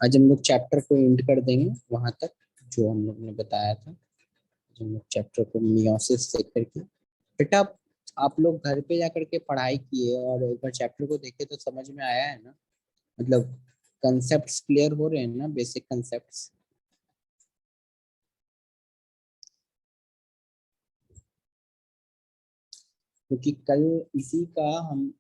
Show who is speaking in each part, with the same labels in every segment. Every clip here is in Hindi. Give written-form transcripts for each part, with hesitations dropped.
Speaker 1: आज हम लोग चैप्टर को एंड कर देंगे वहां तक जो हम लोग ने बताया था। आज हम लोग चैप्टर को मियोसिस से करके बेटा आप लोग घर पे जा करके पढ़ाई किए और एक बार चैप्टर को देखे तो समझ में आया है ना। मतलब कंसेप्ट्स क्लियर हो रहे हैं ना, बेसिक कंसेप्ट्स। क्योंकि कल इसी का हम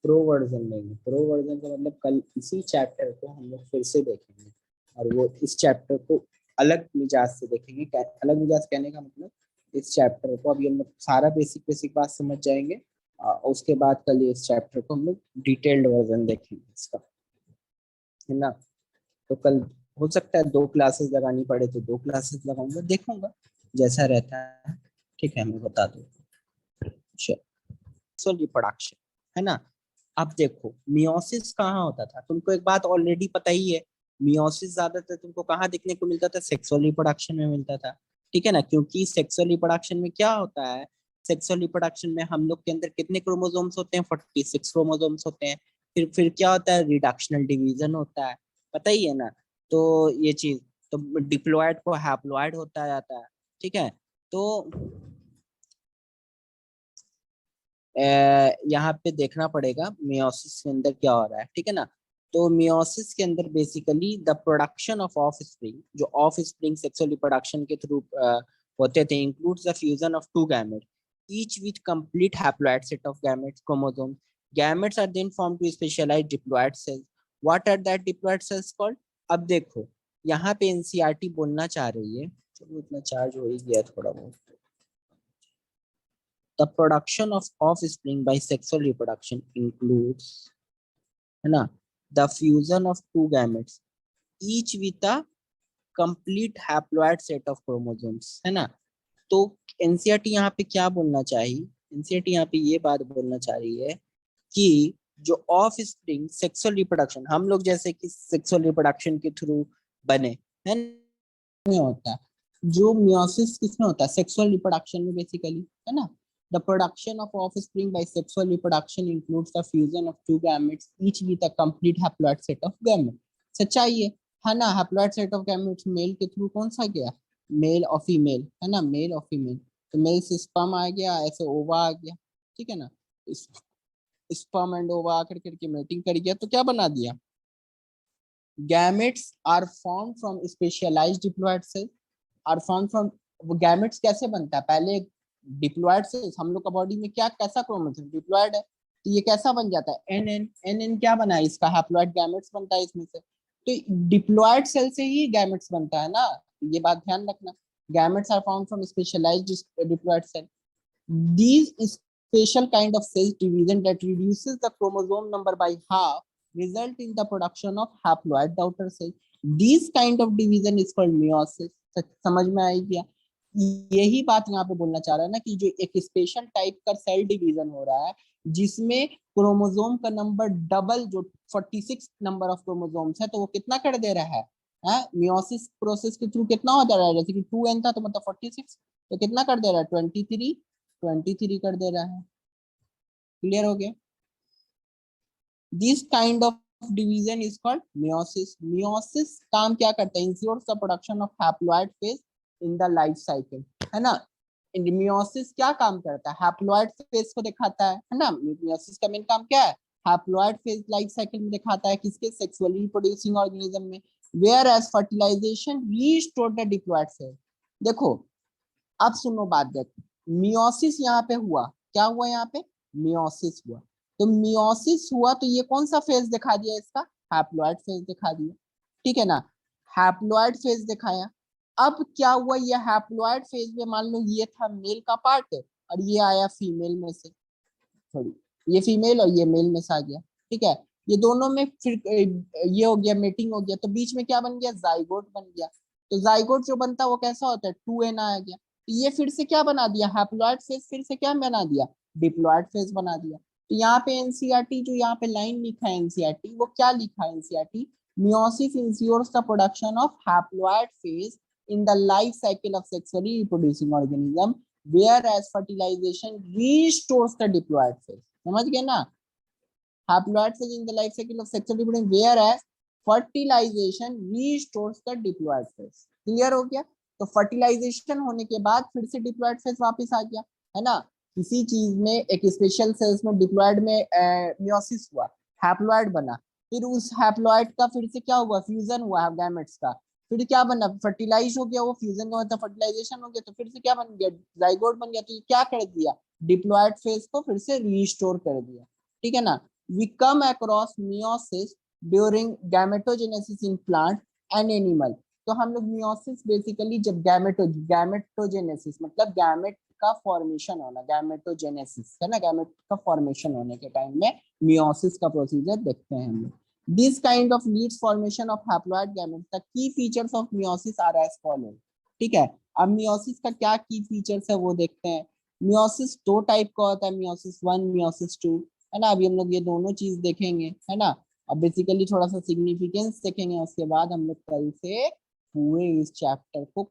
Speaker 1: प्रो वर्जन लेंगे। प्रो वर्जन का मतलब कल इसी चैप्टर को हम लोग फिर से देखेंगे और वो इस चैप्टर को अलग मिजाज से देखेंगे। अलग मिजाज कहने का मतलब इस चैप्टर को अभी हम लोग सारा बेसिक बेसिक बात समझ जाएंगे और उसके बाद कल इस चैप्टर को हम लोग डिटेल्ड वर्जन देखेंगे इसका, है ना। तो कल हो सकता है 2 क्लासेस लगानी पड़े तो 2 क्लासेस लगाऊंगा, देखूंगा जैसा रहता है। ठीक है, मैं बता दूँ। रिप्रोडक्शन, है ना। अब देखो मियोसिस कहाँ होता था, तुमको एक बात ऑलरेडी पता ही है। मियोसिस ज्यादातर तुमको कहाँ देखने को मिलता था, सेक्सुअल रिप्रोडक्शन में मिलता था। ठीक है ना, क्योंकि सेक्सुअल रिप्रोडक्शन में क्या होता है, सेक्सुअल रिप्रोडक्शन में हम लोग के अंदर कितने क्रोमोसोम्स होते हैं, 46 क्रोमोसोम्स होते हैं। फिर क्या होता है, रिडक्शनल डिवीजन होता है, पता ही है ना। तो ये चीज, तो डिप्लॉयड को हैप्लॉयड होता जाता है। ठीक है, तो यहाँ पे देखना पड़ेगा मियोसिस के अंदर क्या हो रहा है। ठीक है ना। तो मियोसिस के अंदर basically the production of offspring, जो ऑफ स्प्रिंग सेक्सुअल रिप्रोडक्शन के थ्रू होते थे, includes the fusion of two gamete each with complete haploid set of gametes chromosome. Gametes are then form to specialize diploid cells. What are that diploid cells called. अब देखो यहाँ पे एनसीईआरटी बोलना चाह रही है, चलो इतना चार्ज हो ही गया थोड़ा बहुत। The production of offspring by sexual reproduction includes, है ना, the fusion of two gametes, each with a complete haploid set of chromosomes, है ना। तो एनसीईआरटी यहाँ पे क्या बोलना चाहिए, एनसीईआरटी यहाँ पे ये बात बोलना चाह रही है कि जो ऑफ स्प्रिंग सेक्सुअल रिप्रोडक्शन, हम लोग जैसे कि सेक्सुअल रिप्रोडक्शन के थ्रू बने, है में होता है। जो मियोसिस किसमें होता है, सेक्सुअल रिप्रोडक्शन में बेसिकली, है ना। The production of offspring by sexual reproduction includes the fusion of two gametes, each with a complete haploid set of gametes. सच्चाई है ना। haploid set of gametes male के थ्रू कौन सा गया, मेल और फीमेल, है ना, मेल और फीमेल। तो मेल से स्पर्म आ गया, ऐसे ओवा आ गया। ठीक है ना, स्पर्म एंड ओवा आकर करके मेटिंग कर गया, तो क्या बना दिया, gametes are form from specialized diploid cell, are form from. वो गैमेट्स कैसे बनता है, पहले डिप्लॉयड सेल्स, हम लोग का बॉडी में क्या कैसा क्रोमोसोम डिप्लॉयड है, तो ये कैसा बन जाता है, एन एन एन एन क्या बना है इसका, हैप्लॉयड गैमेट्स बनता है इसमें से। तो डिप्लॉयड सेल से ही गैमेट्स बनता है ना, ये बात ध्यान रखना। Gametes are found from specialized diploid cell. These special kind of cell division that reduces the chromosome number by half result in the production of haploid daughter cell. This kind of division is called meiosis. समझ में आई क्या, यही बात यहाँ पे बोलना चाह रहा है ना कि जो एक स्पेशल टाइप का सेल डिवीजन हो रहा है जिसमें क्रोमोसोम का नंबर डबल, जो 46 नंबर ऑफ क्रोमोसोम्स है, तो वो कितना कर दे रहा है, मियोसिस प्रोसेस के थ्रू कितना हो जा रहा है, जैसे कि 2n था तो मतलब 46, तो कितना कर दे रहा है, 23 कर दे रहा है। क्लियर हो गया। This kind of division is called meiosis. Meiosis काम क्या करता है, ensures the production of haploid phase in the life cycle, है ना। मियोसिस क्या काम करता है, हैप्लॉइड फेज को दिखाता है ना। मियोसिस का मेन काम क्या है, हैप्लॉइड फेज लाइफ साइकिल में दिखाता है किसके, सेक्सुअली रिप्रोड्यूसिंग ऑर्गेनिज्म में। Whereas fertilization restore the diploid cell. देखो अब सुनो बात, देखो मियोसिस यहाँ पे हुआ, क्या हुआ यहाँ पे, मियोसिस हुआ। तो मियोसिस हुआ तो ये कौन सा फेज दिखा दिया इसका, हैप्लॉइड फेज दिखा दिया। ठीक है ना, हैप्लॉइड फेज दिखाया। अब क्या हुआ, ये हैप्लॉइड फेज में मान लो ये था मेल का पार्ट और ये आया फीमेल में से, सॉरी ये फीमेल और ये मेल में से आ गया। ठीक है, ये दोनों में फिर ये हो गया, मेटिंग हो गया, तो बीच में क्या बन गया, जाइगोट बन गया। तो जाइगोट जो बनता है वो कैसा होता है, 2n आ गया। तो ये फिर से क्या बना दिया, हैप्लॉइड फेज फिर से क्या बना दिया, डिप्लॉइड फेज बना दिया। तो यहाँ पे एनसीईआरटी जो यहाँ पे लाइन लिखा है एनसीईआरटी, वो क्या लिखा है NCERT, meiosis ensures the production of haploid phase in the life cycle of sexually reproducing organism, whereas fertilization restores the diploid phase. समझ गए ना, haploid phase in the life cycle of sexual reproduction, whereas fertilization restores the diploid phase. Clear हो गया? तो फर्टिलाइजेशन होने के बाद फिर से डिप्लॉयड फेज वापस आ गया, है ना। किसी चीज में एक स्पेशल सेल्स में डिप्लॉयड में मियोसिस हुआ, हैप्लॉयड बना, फिर उस हैप्लॉयड का फिर से क्या हुआ, फ्यूजन हुआ गैमेट्स का, फिर क्या बना, फर्टिलाइज हो गया, वो फ्यूजन का मतलब फर्टिलाइजेशन हो गया, तो फिर से क्या बन गया, जाइगोट बन गया। तो ये क्या कर दिया, डिप्लॉयड फेज को फिर से रीस्टोर कर दिया, ठीक है ना। We come across meiosis during gametogenesis in plant and animal. तो हम लोग मियोसिस बेसिकली जब गैमेटोजेनेसिस मतलब गैमेट का फॉर्मेशन होना, गैमेटोजेनेसिस है ना, गैमेट का फॉर्मेशन होने के टाइम में मियोसिस का प्रोसीजर देखते हैं हम लोग। This kind of leads formation of haploid gamete. The key features of meiosis are as follow, ठीक है। अब मियोसिस का क्या की फीचर्स है वो देखते हैं। मियोसिस दो टाइप का होता है, मियोसिस 1, मियोसिस 2, है ना। अभी हम लोग ये दोनों चीज देखेंगे, है ना। अब बेसिकली थोड़ा सा सिग्निफिकेंस देखेंगे, उसके बाद हम लोग कल से पूरे इस चैप्टर को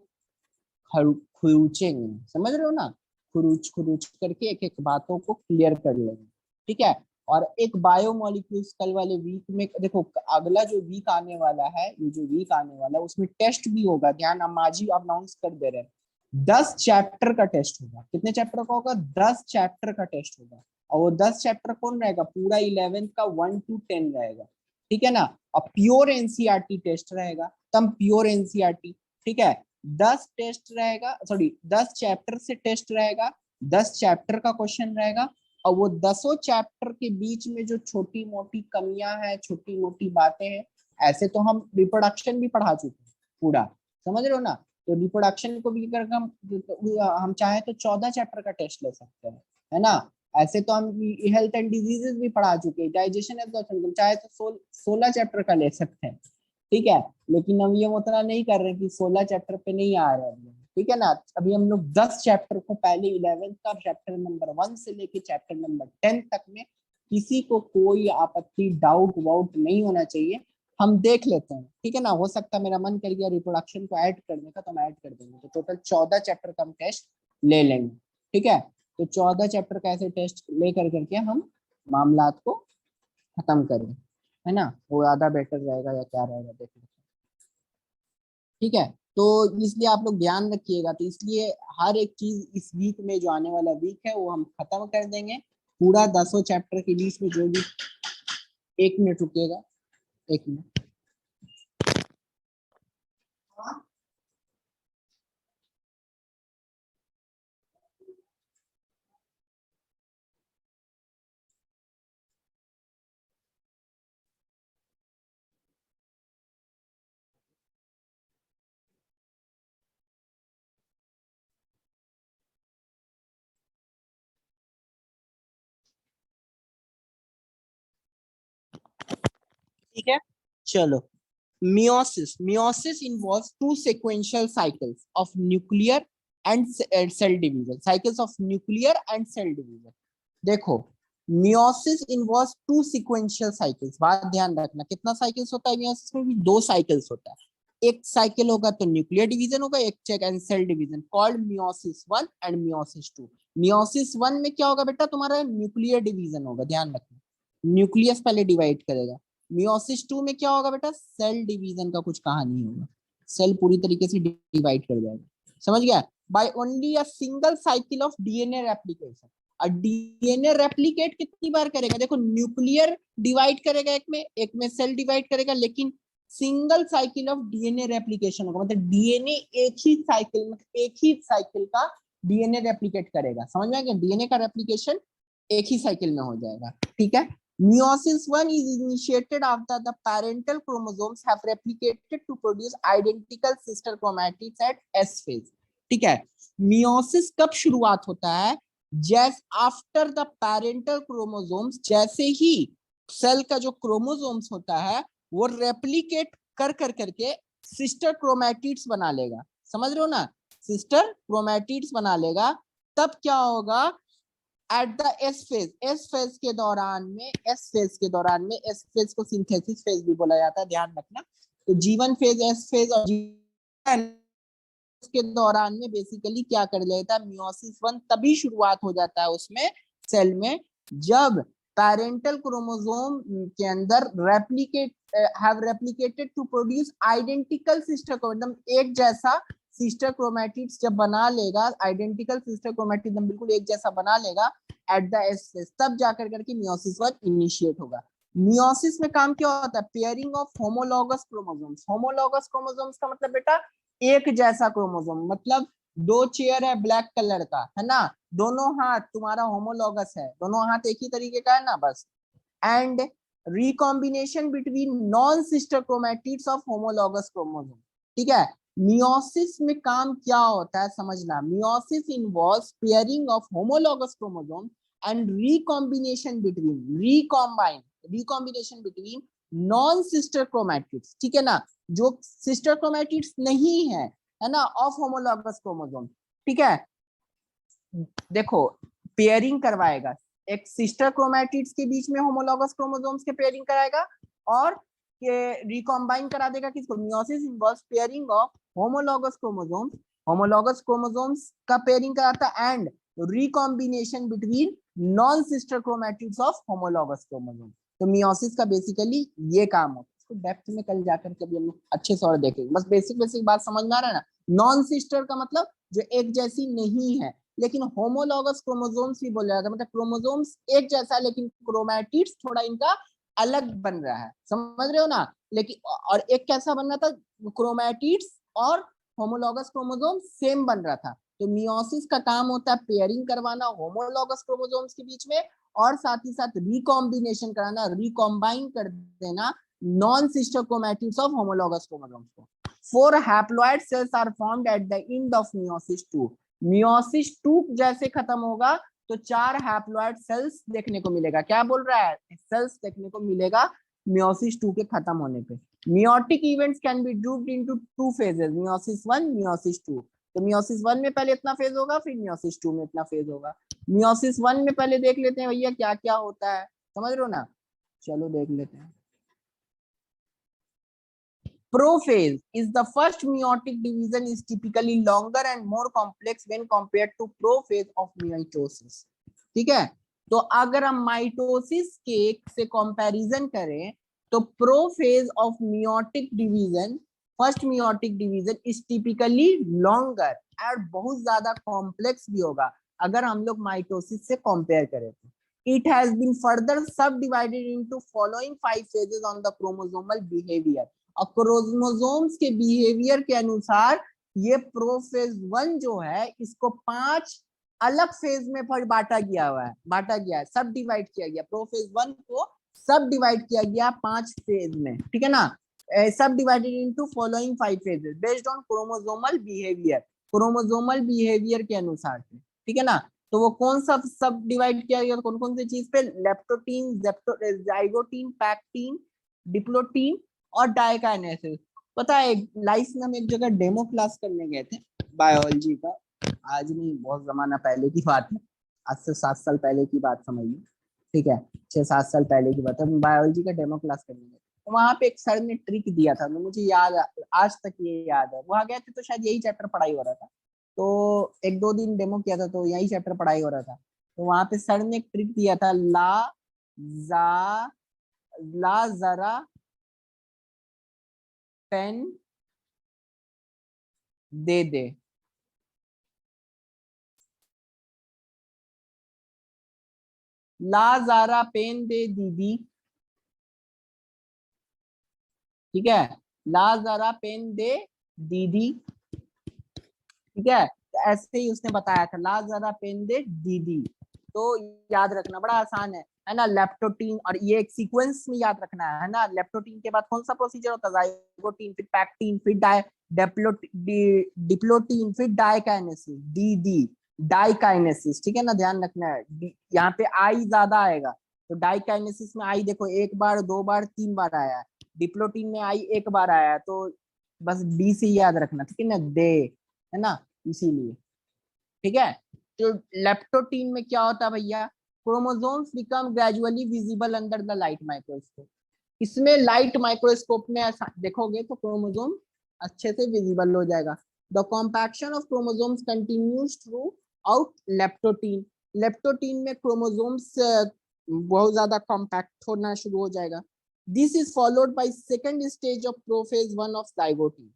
Speaker 1: खरुचेंगे, समझ रहे हो ना, खुरुच खुरुच करके एक एक बातों को क्लियर कर लेंगे, ठीक है। और एक बायोमोलिक्यूल्स कल वाले वीक में देखो, अगला जो वीक आने वाला है, ये जो वीक आने वाला है उसमें टेस्ट भी होगा, ध्यान, हम आज ही अनाउंस कर दे रहे हैं। 10 चैप्टर का टेस्ट होगा। कितने चैप्टर का होगा? 10 चैप्टर का टेस्ट होगा। और वो 10 चैप्टर कौन रहेगा? पूरा 11th का 1 to 10 रहेगा, ठीक है ना। और प्योर एनसीईआरटी टेस्ट रहेगा, तब प्योर एनसीईआरटी, ठीक है। 10 टेस्ट रहेगा, सॉरी 10 चैप्टर से टेस्ट रहेगा, 10 चैप्टर का क्वेश्चन रहेगा। और वो 10 चैप्टर के बीच में जो छोटी मोटी कमियां हैं, छोटी मोटी बातें हैं, ऐसे तो हम रिप्रोडक्शन भी पढ़ा चुके हैं पूरा, समझ रहे हो ना। तो रिप्रोडक्शन को भी अगर हम चाहे तो 14 चैप्टर का टेस्ट ले सकते हैं, है ना। ऐसे तो हम हेल्थ एंड डिजीजेस भी पढ़ा चुके हैं, डाइजेशन एब्जॉर्प्शन, चाहे तो 16 चैप्टर का ले सकते हैं, ठीक है। लेकिन हम ये उतना नहीं कर रहे कि 16 चैप्टर पे नहीं आ रहे हैं, ठीक है ना। अभी हम लोग 10 चैप्टर को पहले 11th का चैप्टर नंबर 1 से लेके चैप्टर नंबर 10 तक में किसी को कोई आपत्ति डाउट वाउट नहीं होना चाहिए, हम देख लेते हैं, ठीक है ना। हो सकता है मेरा मन कर गया रिप्रोडक्शन को ऐड करने का तो हम ऐड कर देंगे, तो टोटल 14 चैप्टर का हम टेस्ट ले लेंगे, ठीक है। तो 14 चैप्टर का ऐसे टेस्ट लेकर करके हम मामलात को खत्म करें, है ना। वो ज्यादा बेटर रहेगा या क्या रहेगा देख लेते हैं, ठीक है। तो इसलिए आप लोग ध्यान रखिएगा। तो इसलिए हर एक चीज इस वीक में, जो आने वाला वीक है, वो हम खत्म कर देंगे पूरा 10 चैप्टर के बीच में जो भी। 1 मिनट रुकिएगा, 1 मिनट। ठीक है, चलो। Meiosis involves two sequential cycles of nuclear and cell division. Cycles of nuclear and cell division. देखो, meiosis involve two sequential cycles. बात ध्यान रखना, कितना साइकिल्स होता है मियोसिस में भी? 2 साइकिल्स होता है। एक साइकिल होगा तो न्यूक्लियर डिवीजन होगा, एक चेक and cell division, called meiosis 1 and meiosis 2। Meiosis 1 में क्या होगा बेटा? तुम्हारा न्यूक्लियर डिवीजन होगा, ध्यान रखना, न्यूक्लियस पहले डिवाइड करेगा। मियोसिस 2 में क्या होगा बेटा? सेल डिवीजन का कुछ कहानी होगा, सेल पूरी तरीके से डिवाइड कर जाएगा, समझ गया। By only a single cycle of DNA replication. और डीएनए रेप्लिकेट कितनी बार करेगा? देखो, न्यूक्लियर डिवाइड करेगा एक में सेल डिवाइड करेगा, लेकिन single cycle of DNA replication होगा, मतलब डीएनए एक ही साइकिल का डीएनए रेप्लिकेट करेगा, समझ में आ गया। डीएनए का रेप्लिकेशन एक ही साइकिल में हो जाएगा, ठीक है। Meiosis 1 is initiated after the parental chromosomes have replicated to produce identical sister chromatids at S phase, ठीक है। मियोसिस कब शुरुआत होता है? जैस आफ्टर द पेरेंटल क्रोमोसोम्स, जैसे ही सेल का जो क्रोमोसोम्स होता है वो रेप्लिकेट कर कर करके सिस्टर क्रोमैटिड्स बना लेगा, समझ रहे हो ना, सिस्टर क्रोमैटिड्स बना लेगा। तब क्या होगा? एट द एस फेज के दौरान में, एस फेज को सिंथेसिस फेज भी बोला जाता है, ध्यान रखना। तो जीवन फेज, एस फेज और के दौरान में बेसिकली क्या कर लेता है? मियोसिस 1 तभी शुरुआत हो जाता है उसमें, सेल में, जब पैरेंटल क्रोमोसोम के अंदर have replicated to produce identical sister chromatid, एक जैसा सिस्टर क्रोमेटिड्स जब बना लेगा, आइडेंटिकल सिस्टर क्रोमेटिड बिल्कुल एक जैसा बना लेगा एट द एस फेज, तब जाकर करके मियोसिस 1 इनिशिएट होगा। मियोसिस में काम क्या होता है? Pairing of homologous chromosomes. Homologous chromosomes का मतलब बेटा एक जैसा क्रोमोसोम, मतलब दो चेयर है ब्लैक कलर का, है ना, दोनों हाथ तुम्हारा होमोलॉगस है, दोनों हाथ एक ही तरीके का है ना, बस। And recombination between non sister chromatids of homologous chromosome. ठीक है, मियोसिस में काम क्या होता है समझना। Meiosis involves pairing of homologous chromosome and recombination between non sister chromatids, ठीक है ना, जो सिस्टर क्रोमैटिड्स नहीं है ना, ऑफ होमोलॉगस क्रोमोसोम। ठीक है, देखो पेयरिंग करवाएगा, एक सिस्टर क्रोमैटिड्स के बीच में होमोलॉगस क्रोमोसोम्स के पेयरिंग कराएगा और के रिकॉम्बाइन करा देगा किसको? Meiosis involves pairing of homologous chromosomes का पेयरिंग कराता है and recombination between non sister chromatids of homologous chromosome. तो मियोसिस का बेसिकली ये काम होता है। इसको डेप्थ में कल जाकर कभी हम लोग अच्छे से और देखेंगे, बस बेसिक बात समझ में आ रहा है ना। नॉन सिस्टर का मतलब जो एक जैसी नहीं है, लेकिन होमोलॉगस क्रोमोसोम्स भी बोला जाता है, मतलब क्रोमोसोम्स एक जैसा है लेकिन क्रोमैटिड्स थोड़ा इनका अलग बन रहा है, समझ रहे हो ना। लेकिन और एक कैसा बन रहा था? क्रोमैटिड्स और होमोलॉगस क्रोमोसोम सेम बन रहा था। तो मियोसिस का काम होता है पेयरिंग करवाना होमोलॉगस क्रोमोसोम्स के बीच में और साथ ही साथ रिकॉम्बिनेशन कराना, रिकॉम्बाइन कर देना non sister chromatids of homologous chromosomes को। 4 haploid cells are formed at the end of meiosis 2। Meiosis 2 जैसे खत्म होगा तो 4 हैप्लॉइड सेल्स देखने को मिलेगा। क्या बोल रहा है? सेल्स देखने को मिलेगा मियोसिस 2 के खत्म होने पे। Meiotic events can be grouped into 2 phases, meiosis 1 meiosis 2। तो मियोसिस 1 में पहले इतना फेज होगा, फिर मियोसिस 2 में इतना फेज होगा। मियोसिस 1 में पहले देख लेते हैं भैया क्या क्या होता है, समझ रहे हो ना। चलो देख लेते हैं। Prophase is the first meiotic division, is typically longer and more complex when compared to prophase of mitosis। ठीक है, तो अगर हम माइटोसिस के से कंपैरिजन करें तो prophase of meiotic division, first meiotic division is typically longer और बहुत ज्यादा कॉम्प्लेक्स भी होगा अगर हम लोग माइटोसिस से कंपेयर करें तो। It has been further subdivided into following 5 phases on the chromosomal behavior। और क्रोमोसोम्स के बिहेवियर के अनुसार ये प्रोफेज 1 जो है इसको 5 अलग फेज में बांटा गया हुआ है, सब डिवाइड किया गया। प्रोफेज 1 को सब डिवाइड किया गया 5 फेज में, ठीक है ना। सब divided into following 5 phases based on chromosomal behaviour, chromosomal behaviour के अनुसार, ठीक है ना। तो वो कौन सा सब डिवाइड किया गया, कौन कौन सी चीज पे? लेप्टोटीन, जाइगोटीन, पैक्टीन, डिप्लोटीन और डाइकाइनेसिस। पता है लाइफ में हम एक जगह डेमो क्लास करने गए थे बायोलॉजी का, आज नहीं बहुत जमाना पहले की बात है, आज से 7 साल पहले की बात समझिए, ठीक है, 6-7 साल पहले की बात है। हम बायोलॉजी का डेमो क्लास करने गए तो वहां पे एक सर ने ट्रिक दिया था, तो मुझे याद, आज तक ये याद है। वहां गए थे तो शायद यही चैप्टर पढ़ाई हो रहा था, तो 1-2 दिन डेमो किया था तो यही चैप्टर पढ़ाई हो रहा था। तो वहां पे सर ने एक ट्रिक दिया था, ला जरा पेन दे दे। ला जारा पेन दे दीदी, ठीक है, ला जरा पेन दे दीदी, ठीक है। तो ऐसे ही उसने बताया था, ला जरा पेन दे दीदी। तो याद रखना बड़ा आसान है ना। लेप्टोटीन, और ये एक सीक्वेंस में याद रखना है ना। लेप्टोटीन के बाद कौन सा प्रोसीजर होता है? जाइगोटीन, फिर पैक्टीन, फिर डिप्लोटीन, फिर डाइकाइनेसिस, डी डाइकाइनेसिस, ठीक है ना, ध्यान रखना है। यहाँ पे आई ज्यादा आएगा, तो डाइकाइनेसिस में आई देखो 1 बार 2 बार 3 बार आया है, डिप्लोटीन में आई 1 बार आया है, तो बस डी से याद रखना, ठीक है ना, दे, है ना, इसीलिए, ठीक है। तो लेप्टोटीन में क्या होता है भैया? Chromosomes become gradually visible under the light microscope. इसमें लाइट माइक्रोस्कोप में देखोगे तो क्रोमोसोम अच्छे से विजिबल हो जाएगा। The compaction of chromosomes continues throughout leptotene. Leptotene में क्रोमोसोम्स बहुत ज्यादा कॉम्पैक्ट होना शुरू हो जाएगा। This is followed by second stage of prophase 1 of zygotene.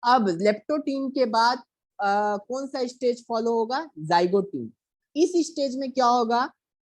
Speaker 1: अब लेप्टोटीन के बाद कौन सा स्टेज फॉलो होगा? जाइगोटीन। इस स्टेज में क्या होगा?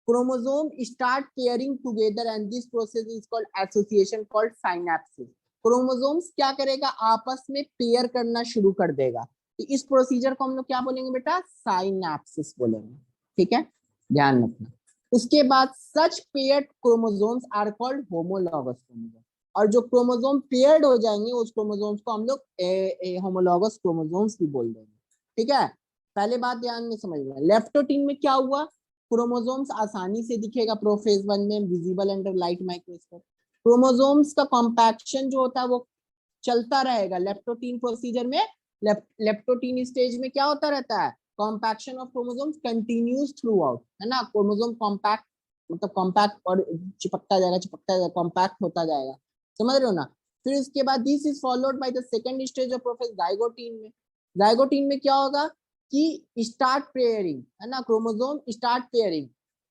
Speaker 1: Chromosome start pairing together and this process is called association called synapsis. Chromosomes क्या करेगा? आपस में पेयर करना शुरू कर देगा। तो इस प्रोसीजर को हम लोग क्या बोलेंगे बेटा? साइनेप्सिस बोलेंगे। ठीक है, ध्यान रखना। उसके बाद such paired chromosomes are called homologous chromosome. और जो क्रोमोसोम पेयर्ड हो जाएंगे उस क्रोमोसोम्स को हम लोग होमोलॉगस क्रोमोसोम्स भी बोल देंगे। ठीक है, पहले बात ध्यान में समझना। लेप्टोटीन में क्या हुआ? क्रोमोसोम्स आसानी से दिखेगा प्रोफेज 1 में, visible under light microscope. Chromosomes का कॉम्पैक्शन जो होता है वो चलता रहेगा। लेप्टोटीन प्रोसीजर में, लेप्टोटीन स्टेज में क्या होता रहता है? Compaction of chromosomes continuous through out, है ना। क्रोमोसोम कॉम्पैक्ट मतलब कॉम्पैक्ट और चिपकता जाएगा, कॉम्पैक्ट होता जाएगा, समझ रहे हो ना। फिर इसके बाद this is followed by the second stage of process zygotene में। जाइगोटीन में क्या होगा कि स्टार्ट पेयरिंग, है ना, क्रोमोसोम स्टार्ट पेयरिंग,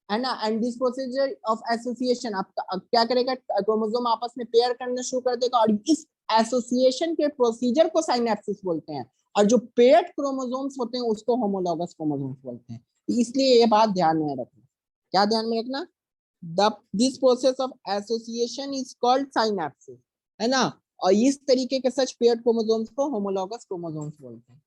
Speaker 1: है ना, and this procedure of association. अब क्या करेगा? क्रोमोसोम आपस में पेयर करना शुरू कर देगा और इस एसोसिएशन के प्रोसीजर को साइनेप्सिस बोलते हैं। और जो पेयर्ड क्रोमोसोम्स होते हैं उसको होमोलॉगस क्रोमोसोम्स बोलते हैं। इसलिए ये बात ध्यान में रखना। क्या ध्यान में रखना? This process of association is called synapsis, है ना। और इस तरीके के सच पेयर्ड क्रोमोसोम्स को होमोलॉगस क्रोमोसोम्स बोलते हैं।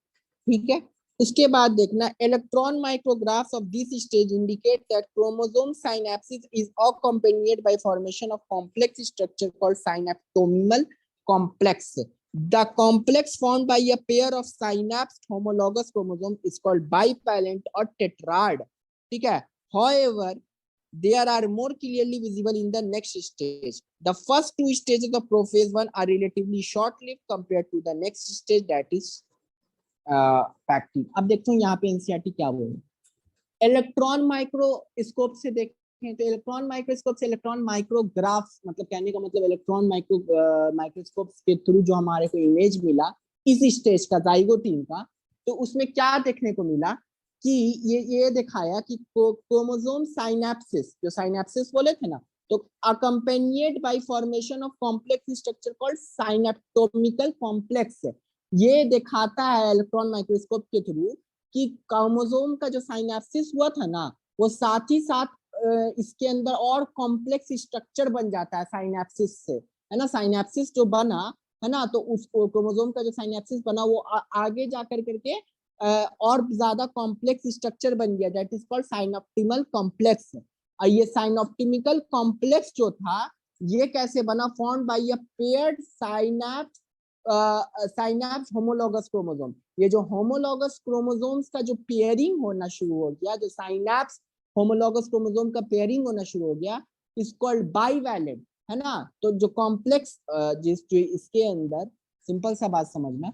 Speaker 1: ठीक है, उसके बाद देखना electron micrographs of this stage indicate that chromosome synapsis is accompanied by formation of complex structure called synaptonemal complex. The complex formed by a pair of synapsed homologous chromosomes is called bivalent or tetrad. ठीक है, however there are more clearly visible in the next stage. The first two stages of prophase 1 are relatively short-lived compared to the next stage, that is pectin. अब देखते हैं यहाँ पे एनसीईआरटी क्या बोल रहे हैं। इलेक्ट्रॉन माइक्रोस्कोप से देखें तो इलेक्ट्रॉन माइक्रोस्कोप से इलेक्ट्रॉन माइक्रोग्राफ, मतलब कहने का मतलब इलेक्ट्रॉन माइक्रोस्कोप के थ्रू जो हमारे को इमेज मिला इस स्टेज का जाइगोटीन का, तो उसमें क्या देखने को मिला कि ये दिखाया कि क्रोमोसोम साइनेप्सिस, जो साइनेप्सिस बोले थे ना, तो accompanied by formation of complex structure called synaptonemal complex. ये दिखाता है इलेक्ट्रॉन माइक्रोस्कोप के थ्रू कि क्रोमोसोम का जो साइनेप्सिस हुआ था ना, वो साथ ही साथ इसके अंदर और कॉम्प्लेक्स स्ट्रक्चर बन जाता है साइनेप्सिस से, है ना। साइनेप्सिस जो बना, है ना, तो उस क्रोमोसोम का जो साइनेप्सिस बना वो आगे जाकर करके और ज्यादा कॉम्प्लेक्स स्ट्रक्चर बन गया, दैट इज कॉल्ड साइनॉप्टिमल कॉम्प्लेक्स। और ये साइनॉप्टिमिकल कॉम्प्लेक्स जो था ये कैसे बना? Formed by a paired synapse homologous chromosome. ये जो होमोलॉगस क्रोमोसोम्स का जो पेयरिंग होना शुरू हो गया, जो साइनेप्स होमोलॉगस क्रोमोसोम का पेयरिंग होना शुरू हो गया, इज कॉल्ड बाइवैलेंट, है ना। तो जो कॉम्प्लेक्स जो इसके अंदर, सिंपल सा बात समझना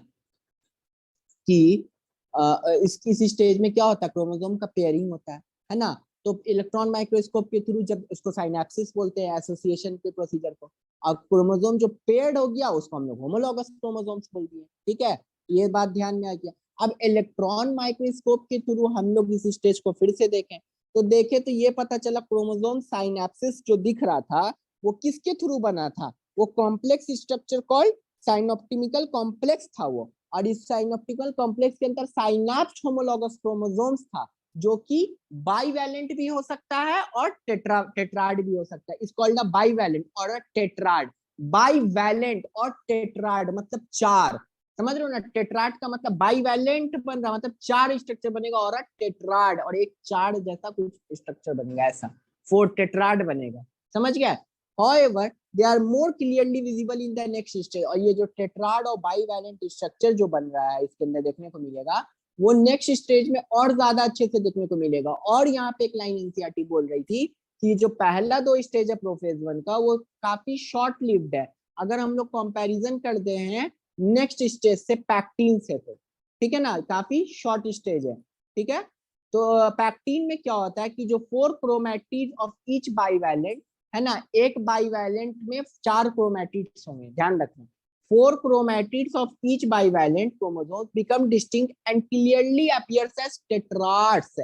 Speaker 1: कि इस स्टेज में क्या होता है? क्रोमोसोम का पेयरिंग होता है ना। तो इलेक्ट्रॉन माइक्रोस्कोप के थ्रू जब इसको साइनेप्सिस बोलते हैं, एसोसिएशन के प्रोसीजर को, और क्रोमोसोम जो पेयर्ड हो गया उसको हम लोग होमोलॉगस क्रोमोसोम्स बोल दिए। ठीक है, ये बात ध्यान में आ गया। अब इलेक्ट्रॉन माइक्रोस्कोप के थ्रू हम लोग इस स्टेज को फिर से देखें तो देखे तो ये पता चला क्रोमोसोम साइनेप्सिस जो दिख रहा था वो किसके थ्रू बना था? वो कॉम्प्लेक्स स्ट्रक्चर कॉल्ड साइनॉप्टिमिकल कॉम्प्लेक्स था वो। और इस साइनॉप्टिकल कॉम्प्लेक्स के अंदर साइनेप्स होमोलॉगस क्रोमोसोम्स था जो कि बाइवैलेंट भी हो सकता है और टेट्राड भी हो सकता है। इस कॉल्ड बाइवैलेंट और टेट्राड। बाइवैलेंट और टेट्राड मतलब चार, समझ रहे हो ना। टेट्राड का मतलब बाइवैलेंट बन रहा, मतलब चार स्ट्रक्चर बनेगा, और टेट्राड और एक चार जैसा कुछ स्ट्रक्चर बनेगा, ऐसा 4 टेट्राड बनेगा, समझ गया। However, they are more clearly visible in the next stage। और ये जो टेट्राड और बाइवैलेंट स्ट्रक्चर जो बन रहा है इसके अंदर देखने को मिलेगा, वो नेक्स्ट स्टेज में और ज्यादा अच्छे से देखने को मिलेगा। और यहाँ पे एक लाइन एनसीईआरटी बोल रही थी कि जो पहला 2 स्टेज है प्रोफेज 1 का वो काफी शॉर्ट लिव्ड है। अगर हम लोग कंपैरिजन करते हैं नेक्स्ट स्टेज से, पैक्टीन से, तो ठीक है ना, काफी शॉर्ट स्टेज है। ठीक है, तो पैक्टीन में क्या होता है कि जो 4 क्रोमैटिड ऑफ ईच बाइवैलेंट, है ना, एक बाइवैलेंट में 4 क्रोमैटिड्स होंगे, ध्यान रखना। 4 chromatids of each bivalent chromosomes become distinct and clearly appears as tetrads।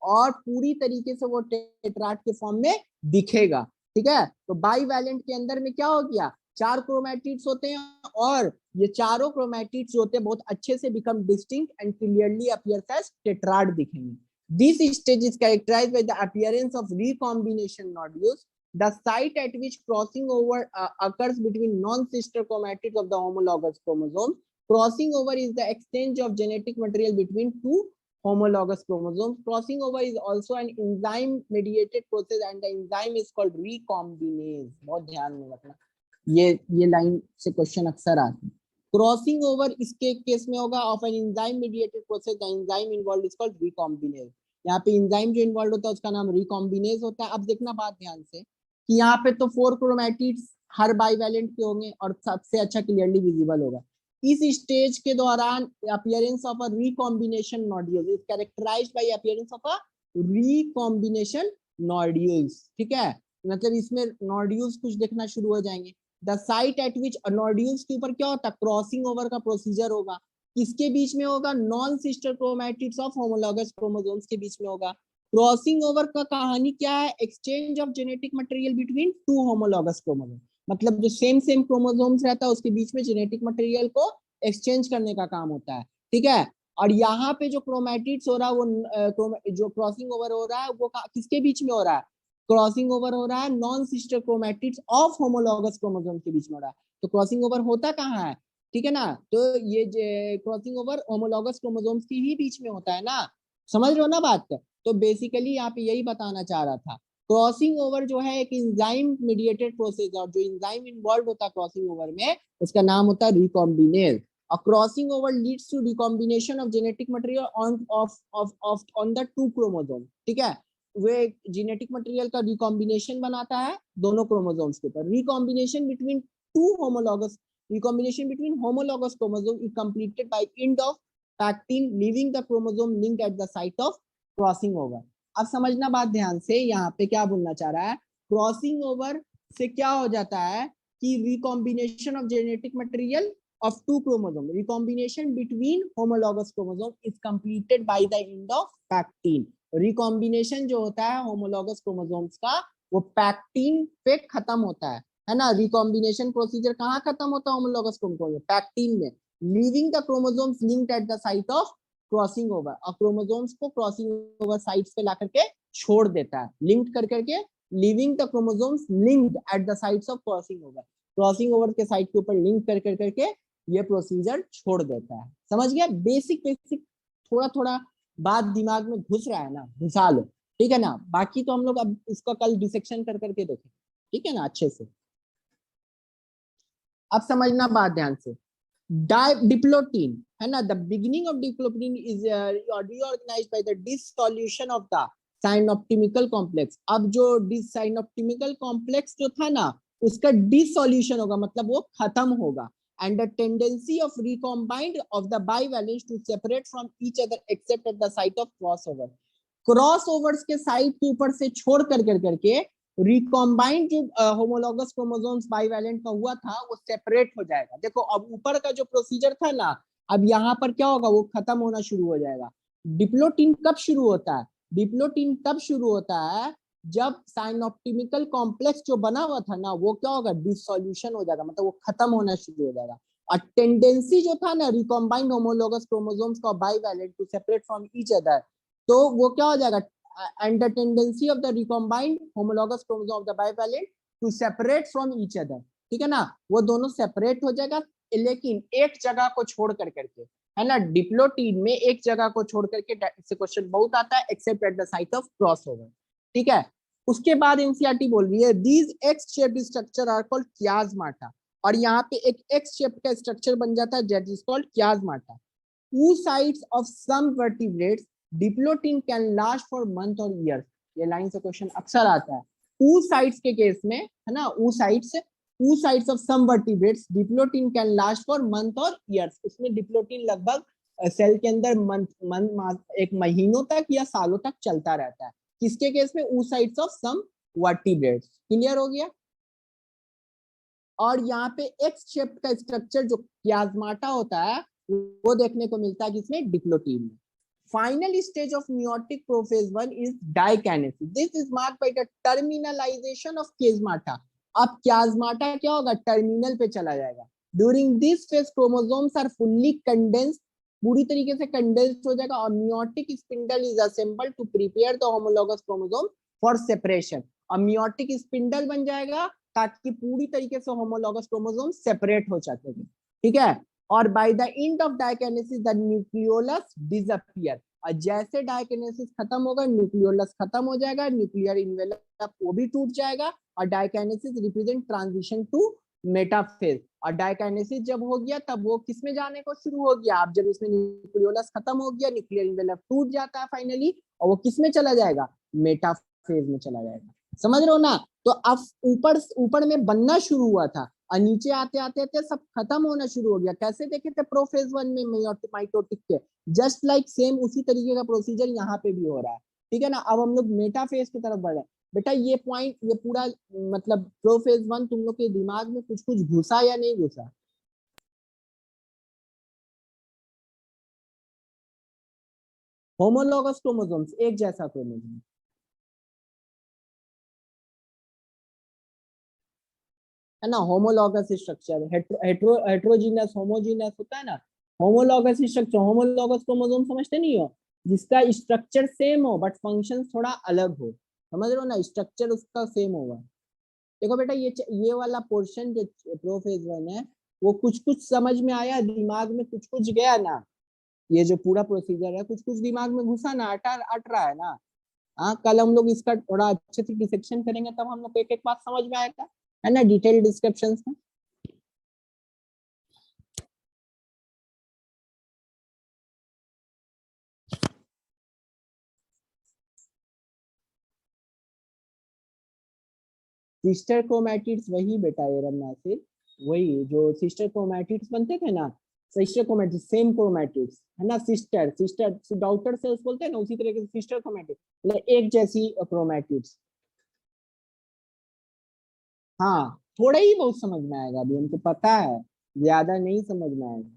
Speaker 1: और पूरी तरीके से वो टेट्राड के फॉर्म में दिखेगा। ठीक है, तो बाईवैलेंट के अंदर में क्या हो गया, 4 क्रोमैटिड्स होते हैं और ये चारों क्रोमैटिड्स होते हैं बहुत अच्छे से become distinct and clearly appears as tetrad दिखेंगे। This stage is characterized by the appearance of recombination nodules, the site at which crossing over occurs between non-sister chromatids of the homologous chromosome. Crossing over is the exchange of genetic material between two homologous chromosomes. Crossing over is also an enzyme-mediated process, and the enzyme is called recombinase. बहुत ध्यान में रखना, ये लाइन से क्वेश्चन अक्सर आते हैं। क्रॉसिंग ओवर इसके केस में होगा of an enzyme mediated process, the enzyme involved is called recombinase. यहाँ पे एंजाइम जो इन्वॉल्व होता है उसका नाम रिकॉम्बिनेज होता है। अब देखना बात ध्यान से कि यहाँ पे तो 4 क्रोमैटिड्स हर बाईवैलेंट के होंगे और सबसे अच्छा क्लियरली विजिबल होगा। इस स्टेज के दौरान appearance of a recombination nodules is characterized by appearance of a recombination nodules. ठीक है, मतलब इसमें नोड्यूल्स कुछ देखना शुरू हो जाएंगे। The site eight which nodules के ऊपर क्या होता है, क्रॉसिंग ओवर का प्रोसीजर होगा। किसके बीच में होगा, non sister chromatids of homologous chromosomes के बीच में होगा। क्रॉसिंग ओवर का कहानी क्या है, exchange of genetic material between two homologous chromosome, मतलब जो सेम क्रोमोसोम्स रहता है उसके बीच में जेनेटिक मटेरियल को एक्सचेंज करने का काम होता है। ठीक है, और यहाँ पे जो क्रोमैटिड्स हो रहा है वो जो क्रॉसिंग ओवर हो रहा है वो किसके बीच में हो रहा है, क्रॉसिंग ओवर हो रहा है non sister chromatids of homologous chromosome के बीच में हो रहा है। तो क्रॉसिंग ओवर होता कहाँ है, ठीक है ना, तो ये क्रॉसिंग ओवर होमोलॉगस क्रोमोसोम्स के ही बीच में होता है ना, समझ रहे हो ना बात। तो बेसिकली यहाँ पे यही बताना चाह रहा था, क्रॉसिंग ओवर जो है एक इंजाइम मीडिएटेड प्रोसेस, और जो इंजाइम इन्वॉल्व होता है क्रॉसिंग ओवर में उसका नाम होता है रिकॉम्बिनेज। और crossing over leads to recombination of genetic material on the two chromosome. ठीक है, वे जेनेटिक मटेरियल का रिकॉम्बिनेशन बनाता है दोनों क्रोमोसोम्स के ऊपर। Recombination between two homologous recombination between homologous chromosome is completed by end of pectin, leaving the chromosome linked at the site of crossing over। अब समझना बात ध्यान से, यहाँ पे क्या बोलना चाह रहा है, क्रॉसिंग ओवर से क्या हो जाता है कि recombination of genetic material of two chromosome, recombination between homologous chromosome is completed by the end of pectin। Recombination जो होता है होमोलॉगस क्रोमोसोम्स का वो पैक्टिन पे खत्म होता है ना। रिकॉम्बिनेशन प्रोसीजर कहाँ खत्म होता है, होमोलॉगस क्रोमोसोम पैक्टिन में, leaving the chromosomes linked eight the site of crossing over. और क्रोमोसोम्स को क्रॉसिंग ओवर साइट्स पे ला करके छोड़ देता है, लिंक्ड कर करके, leaving the chromosomes linked at the sites of crossing over, crossing over के साइट के ऊपर लिंक कर करके ये प्रोसीजर छोड़ देता है। समझ गया, बेसिक थोड़ा थोड़ा बात दिमाग में घुस रहा है ना, घुसा लो, ठीक है ना। बाकी तो हम लोग अब इसका कल डिसेक्शन कर करके देखें, ठीक है ना, अच्छे से। अब समझना बात ध्यान से, डिप्लोटीन है ना, the beginning of diplotene is reorganized by the dissolution of the synoptical complex. अब जो साइनोप्टिकल कॉम्प्लेक्स जो था ना उसका डिसोल्यूशन होगा, मतलब वो खत्म होगा। And the tendency of recombined of the bivalents to separate from each other except at the site of crossover। Crossovers के साइड के ऊपर से छोड़ करके रिकॉम्बाइंड जो होमोलॉगस क्रोमोसोम्स बाइवैलेंट का हुआ था वो सेपरेट हो जाएगा। देखो अब ऊपर का जो प्रोसीजर था ना, अब यहाँ पर क्या होगा, वो खत्म होना शुरू हो जाएगा। डिप्लोटीन कब शुरू होता है, डिप्लोटीन तब शुरू होता है जब साइनोप्टिकल कॉम्प्लेक्स जो बना हुआ था ना वो क्या होगा, डिसोल्यूशन हो जाएगा, मतलब वो खत्म होना शुरू हो जाएगा। और टेंडेंसी जो था ना रिकॉम्बाइंड होमोलॉगस क्रोमोसोम्स का bivalent to separate from each other, तो वो क्या हो जाएगा, and the tendency of the recombined homologous chromosome of the bivalent to separate from each other, ठीक है ना, वो दोनों सेपरेट हो जाएगा, लेकिन एक जगह को छोड़ करके, है ना। डिप्लोटीन में एक जगह को छोड़ करके क्वेश्चन बहुत आता है, except at the site of crossover, ठीक है। उसके बाद एनसीईआरटी बोल रही है these X shaped structure are called chiasmata, और यहाँ पे एक एक्स शेप का स्ट्रक्चर बन जाता है that is called chiasmata. oocytes of some vertebrates diplotene can last for month और ईयर। ये लाइन से क्वेश्चन अक्सर आता है। oocytes के केस में, है ना, oocytes of some vertebrates diplotene can last for month और ईयर्स। उसमें डिप्लोटीन लगभग सेल के अंदर एक महीनों तक या सालों तक चलता रहता है। किसके केस में, oocytes of some vertebrates। Clear हो गया। और यहाँ पे एक्स शेप का स्ट्रक्चर जो कियाज्माटा होता है वो देखने को मिलता है किसमें, डिप्लोटीन में। Final stage of meiotic prophase 1 is dikinesis. This is marked by the terminalization of chiasmata. अब chiasmata क्या होगा, टर्मिनल पे चला जाएगा. During this phase chromosomes are fully condensed, पूरी तरीके से कंडेंस्ड हो जाएगा, और meiotic spindle is assembled to prepare the homologous chromosome for separation. और meiotic spindle बन जाएगा ताकि पूरी तरीके से homologous chromosome सेपरेट हो सके. ठीक है. और by the end of dikinesis the nucleolus disappear. और जैसे dikinesis खत्म होगा न्यूक्लियोलस खत्म हो जाएगा, न्यूक्लियर इन्वेलप वो भी टूट जाएगा, और dikinesis represent transition to metaphase. और dikinesis जब हो गया तब वो किसमें जाने को शुरू हो गया, अब जब इसमें न्यूक्लियोलस खत्म हो गया, न्यूक्लियर इन्वेलप टूट जाता है फाइनली, और वो किसमें चला जाएगा, मेटाफेज में चला जाएगा. समझ रहे हो ना. तो अब ऊपर में बनना शुरू हुआ था, और नीचे आते आते आते सब खत्म होना शुरू हो गया. कैसे देखे थे प्रोफेज 1 में माइटोटिक के, जस्ट लाइक सेम उसी तरीके का प्रोसीजर यहाँ पे भी हो रहा है. ठीक है ना. अब हम लोग मेटाफेज की तरफ बढ़ रहे हैं. बेटा ये पॉइंट, ये पूरा मतलब प्रोफेज 1 तुम लोग के दिमाग में कुछ कुछ घुसा या नहीं घुसा. होमोलॉगस क्रोमोसोम्स, एक जैसा क्रोमोसोम है ना. होमोलॉगस स्ट्रक्चर, हेट्रोजीनस होमोजीनस होता है ना. होमोलॉगस स्ट्रक्चर, होमोलॉगस क्रोमोसोम समझते नहीं हो, जिसका स्ट्रक्चर सेम हो बट फंक्शन थोड़ा अलग हो. समझ रहे हो ना, स्ट्रक्चर उसका सेम होगा. देखो बेटा ये वाला पोर्शन जो प्रोफेज 1 है वो कुछ कुछ समझ में आया, दिमाग में कुछ कुछ गया ना. ये जो पूरा प्रोसीजर है कुछ कुछ दिमाग में घुसा ना, अट रहा है ना. हाँ, कल हम लोग इसका थोड़ा अच्छे से डिसेक्शन करेंगे तब हम लोग को एक एक बात समझ में आएगा, है ना, डिटेल डिस्क्रिप्शन में. सिस्टर क्रोमैटिड्स वही बेटा एरम नासिर, वही जो सिस्टर क्रोमैटिड्स बनते थे ना, सिस्टर क्रोमैटिड्स सेम क्रोमैटिड्स है ना. सिस्टर सिस्टर डॉटर सेल्स बोलते हैं ना, उसी तरीके से सिस्टर क्रोमैटिड्स मतलब एक जैसी क्रोमैटिड्स. हाँ, थोड़ा ही बहुत समझ में आएगा, अभी हमको पता है, ज्यादा नहीं समझ में आएगा.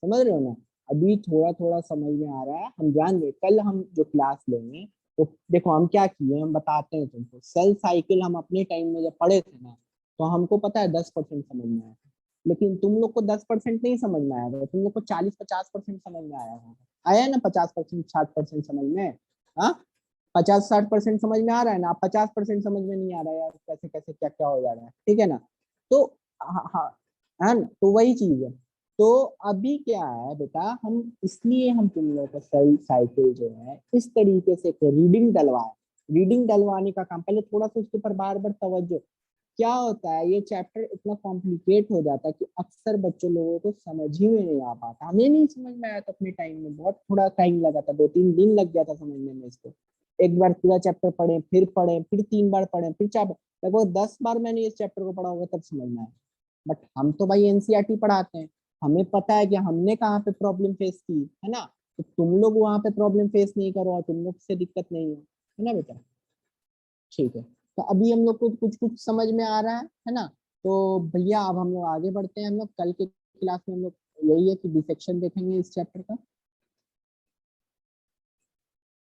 Speaker 1: समझ रहे हो ना. अभी थोड़ा थोड़ा समझ में आ रहा है, हम जान गए. कल हम जो क्लास लेंगे तो देखो हम क्या किए, हम बताते हैं तुमको. सेल साइकिल हम अपने टाइम में जब पढ़े थे ना, तो हमको पता है 10% समझ में आया था. लेकिन तुम लोग को 10% नहीं समझ में आया था, तुम लोग को 40-50% समझ में आया होगा. आया ना 50% 60% समझ में. हाँ, 50-60% समझ में आ रहा है ना. 50% समझ में नहीं आ रहा है यार, कैसे कैसे क्या क्या हो जा रहा है. ठीक है ना. तो हाँ हाँ, है ना. तो वही चीज है. तो अभी क्या है बेटा, हम इसलिए हम तुम लोगों को सेल साइकिल जो है इस तरीके से रीडिंग डलवाए. रीडिंग डलवाने का काम, पहले थोड़ा सा उसके ऊपर बार बार तवज्जो. क्या होता है, ये चैप्टर इतना कॉम्प्लिकेट हो जाता है कि अक्सर बच्चों लोगों को समझ ही में नहीं आ पाता. हमें नहीं समझ में आया था अपने टाइम में, बहुत थोड़ा टाइम लगा था, 2-3 दिन लग गया था समझने में इसको. एक बार पूरा चैप्टर पढ़े, फिर 3 बार पढ़े, फिर 4 बार, लगभग 10 बार मैंने इस चैप्टर को पढ़ा होगा तब समझ में आया. बट हम तो भाई एनसीईआरटी पढ़ाते हैं, हमें पता है कि हमने कहाँ पे प्रॉब्लम फेस की है ना. तो तुम लोग वहां पे प्रॉब्लम फेस नहीं करो और तुम लोग से दिक्कत नहीं है ना बेटा. ठीक है. तो अभी हम लोग को कुछ कुछ समझ में आ रहा है ना. तो भैया अब हम लोग आगे बढ़ते हैं. हम लोग कल के क्लास में हम लोग यही है कि डिसेक्शन देखेंगे इस चैप्टर का.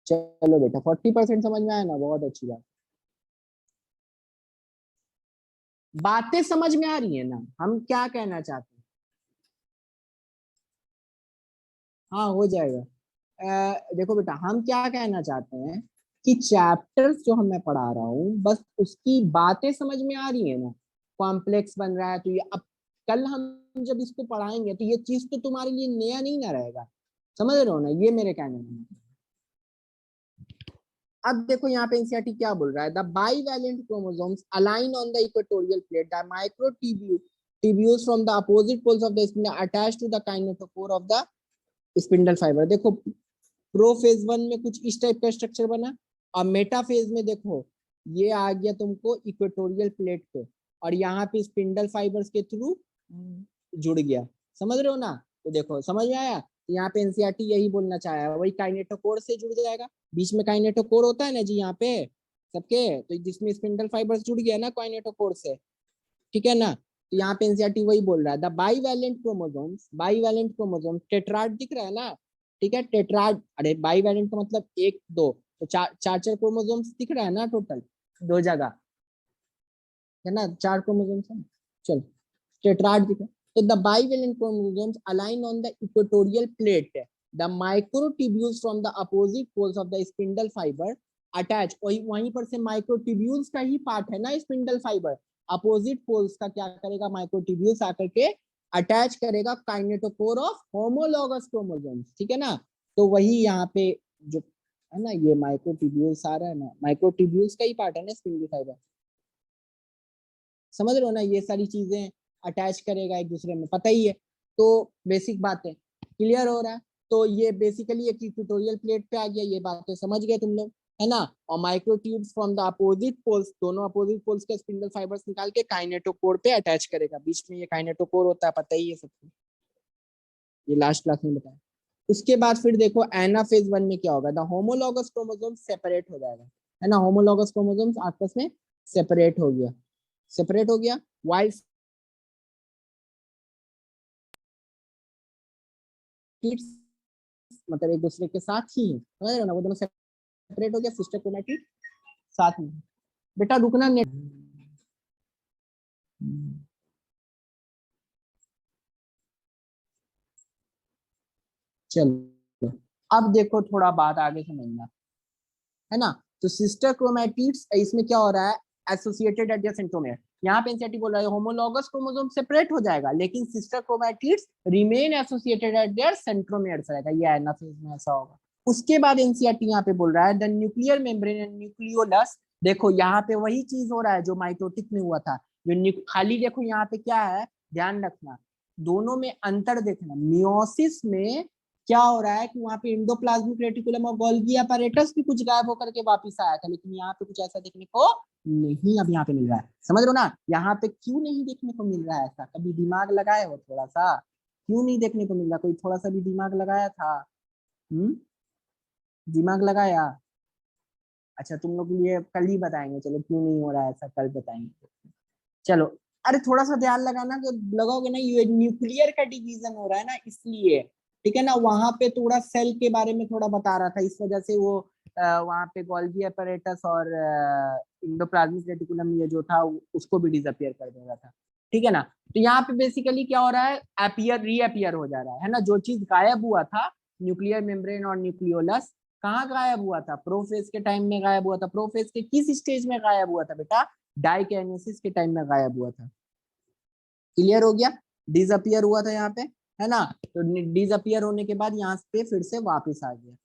Speaker 1: चलो बेटा, 40% समझ में आया ना, बहुत अच्छी बात. बातें समझ में आ रही है ना, हम क्या कहना चाहते हैं. हाँ हो जाएगा. देखो बेटा, हम क्या कहना चाहते हैं कि चैप्टर्स जो हम मैं पढ़ा रहा हूँ बस उसकी बातें समझ में आ रही है ना. कॉम्प्लेक्स बन रहा है तो ये अब कल हम जब इसको पढ़ाएंगे तो ये चीज तो तुम्हारे लिए नया नहीं ना रहेगा. समझ रहे हो ना, ये मेरे कहने में. अब देखो यहाँ पे एनसीईआरटी क्या बोल रहा है. The bivalent chromosomes align on the equatorial plate, the microtubules from the opposite poles of the spindle attached to the kinetochore of the spindle fiber. देखो प्रोफेज 1 में कुछ इस टाइप का स्ट्रक्चर बना, और मेटाफेज में देखो ये आ गया तुमको इक्वेटोरियल प्लेट पे, और यहाँ पे स्पिंडल फाइबर्स के थ्रू जुड़ गया. समझ रहे हो ना. तो देखो समझ में आया. यहाँ पे एनसीईआरटी यही बोलना चाहा है, वही काइनेटोकोर से जुड़ जाएगा. बीच में काइनेटोकोर होता है ना जी यहाँ पे सबके, तो जिसमें स्पिंडल फाइबर्स जुड़ गया ना काइनेटोकोर से. ठीक है ना. तो यहाँ पे एनसीईआरटी वही बोल रहा है. द बाइवैलेंट क्रोमोसोम्स टेट्राड दिख रहा है ना, ठीक है। टेट्राड, अरे बाईवैलेंट का मतलब एक दो, तो चार चार चार क्रोमोसोम्स दिख रहा है ना टोटल, दो जगह है ना, चार क्रोमोसोम्स है। चलो टेट्राड दिखा, तो the bivalent chromosomes align on the equatorial plate, the microtubules from the opposite poles of the spindle fiber attach, वही वहीं पर से माइक्रोट्यूब्यूल्स का ही पार्ट है ना स्पिंडल फाइबर, अपोजिट पोल्स का क्या करेगा, माइक्रोट्यूब्यूल्स आकर के अटैच करेगा काइनेटोकोर ऑफ होमोलॉगस क्रोमोसोम्स, ठीक है ना। तो वही यहाँ पे जो है ना ये माइक्रोट्यूब्यूल्स आ रहा है ना, माइक्रोट्यूब्यूल्स का ही पार्ट है ना स्पिंडल फाइबर, समझ रहे हो ना, ये सारी चीजें अटैच करेगा एक दूसरे में, पता ही है। तो बेसिक बात है, क्लियर हो रहा है। तो ये बेसिकली एक इक्वेटोरियल प्लेट पे आ गया, ये बातें समझ गए तुम लोग, है ना। और माइक्रोट्यूब्स फ्रॉम द अपोजिट पोल्स, दोनों अपोजिट पोल्स के स्पिंडल फाइबर्स निकाल के काइनेटोकोर पे अटैच करेगा, बीच में ये काइनेटोकोर होता है, पता ही है सबको, ये लास्ट क्लास में बताया। उसके बाद फिर देखो एनाफेज 1 में क्या होगा, द होमोलॉगस क्रोमोसोम सेपरेट हो जाएगा, है ना, होमोलॉगस क्रोमोसोम्स आपस में सेपरेट हो गया, सेपरेट हो गया। वाइल किड्स मतलब एक दूसरे के साथ ही है, समझ रहे हो ना, वो दोनों सेपरेट हो गया, सिस्टर क्रोमैटिड साथ में। बेटा रुकना नेट, चलो अब देखो थोड़ा बात आगे समझना, है ना। तो सिस्टर क्रोमैटिड्स इसमें क्या हो रहा है, एसोसिएटेड एट देयर सेंट्रोमेयर, यहाँ पे एनसीईआरटी बोल रहा है होमोलॉगस क्रोमोसोम सेपरेट हो जाएगा लेकिन sister chromatids remain associated eight there centromere रहेगा, ये एनाफेज में ऐसा होगा। उसके बाद एनसीईआरटी यहाँ पे बोल रहा है the nuclear membrane and nucleolus, देखो यहाँ पे वही चीज हो रहा है जो माइटोटिक में हुआ था, जो खाली देखो यहाँ पे क्या है, ध्यान रखना, दोनों में अंतर देखना, मियोसिस में क्या हो रहा है कि वहां पे इंडोप्लाज्मिक रेटिकुलम और गोल्गी अपैरेटस भी कुछ गायब होकर के वापस आया था, लेकिन यहाँ पे कुछ ऐसा देखने को नहीं अब यहाँ पे मिल रहा है, समझ रहे हो ना। यहाँ पे क्यों नहीं देखने को मिल रहा है ऐसा, कभी दिमाग लगाए हो थोड़ा सा, क्यों नहीं देखने को मिल रहा, कोई थोड़ा सा भी दिमाग लगाया था, हम्म, दिमाग लगाया। अच्छा तुम लोग ये कल ही बताएंगे, चलो क्यों नहीं हो रहा है ऐसा कल बताएंगे, चलो। अरे थोड़ा सा ध्यान लगाना, तो लगाओगे ना, ये न्यूक्लियर का डिवीजन हो रहा है ना इसलिए, ठीक है ना, वहां पे थोड़ा सेल के बारे में थोड़ा बता रहा था, इस वजह से वो वहां पे गोल्गी अपैरेटस और इंडोप्लाज्मिक रेटिकुलम ये जो था उसको भी डिसअपियर कर दे रहा था, ठीक है ना। तो यहाँ पे बेसिकली क्या हो रहा है, अपीयर रीअपियर हो जा रहा है ना, जो चीज गायब हुआ था, न्यूक्लियर मेम्ब्रेन और न्यूक्लियोलस, कहाँ गायब हुआ था, प्रोफेज के टाइम में गायब हुआ था, प्रोफेज के किस स्टेज में गायब हुआ था बेटा, डाइकेनेसिस के टाइम में गायब हुआ था, क्लियर हो गया, डिसअपियर हुआ था यहाँ पे, है ना। तो डिसअपियर होने के बाद यहाँ पे फिर से वापस आ गया।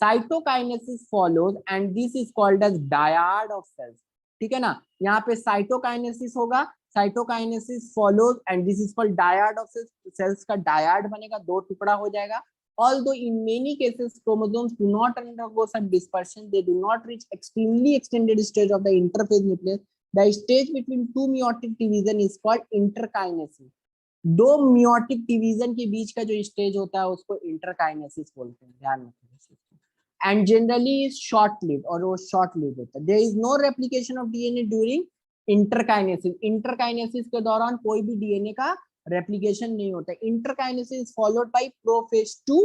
Speaker 1: Cytokinesis follows and this is called as dyad of cells, ठीक है ना, यहाँ पे साइटोकाइनेसिस होगा, cytokinesis follows and this is called dyad of cells, cells का डायड बनेगा, दो टुकड़ा हो जाएगा। Although in many cases chromosomes do not undergo some dispersion, they do not reach extremely extended stage of the interphase nucleus. The stage between two meiotic division is called interkinesis. दो मियोटिक डिवीजन के बीच का जो स्टेज होता है उसको इंटरकाइनेसिस बोलते हैं, ध्यान रखना। एंड जनरली शॉर्ट लिव, और वो शॉर्ट लिव होता है। There is no replication of DNA during interkinesis, interkinesis के दौरान कोई भी डीएनए का रेप्लिकेशन नहीं होता। Interkinesis followed by prophase 2,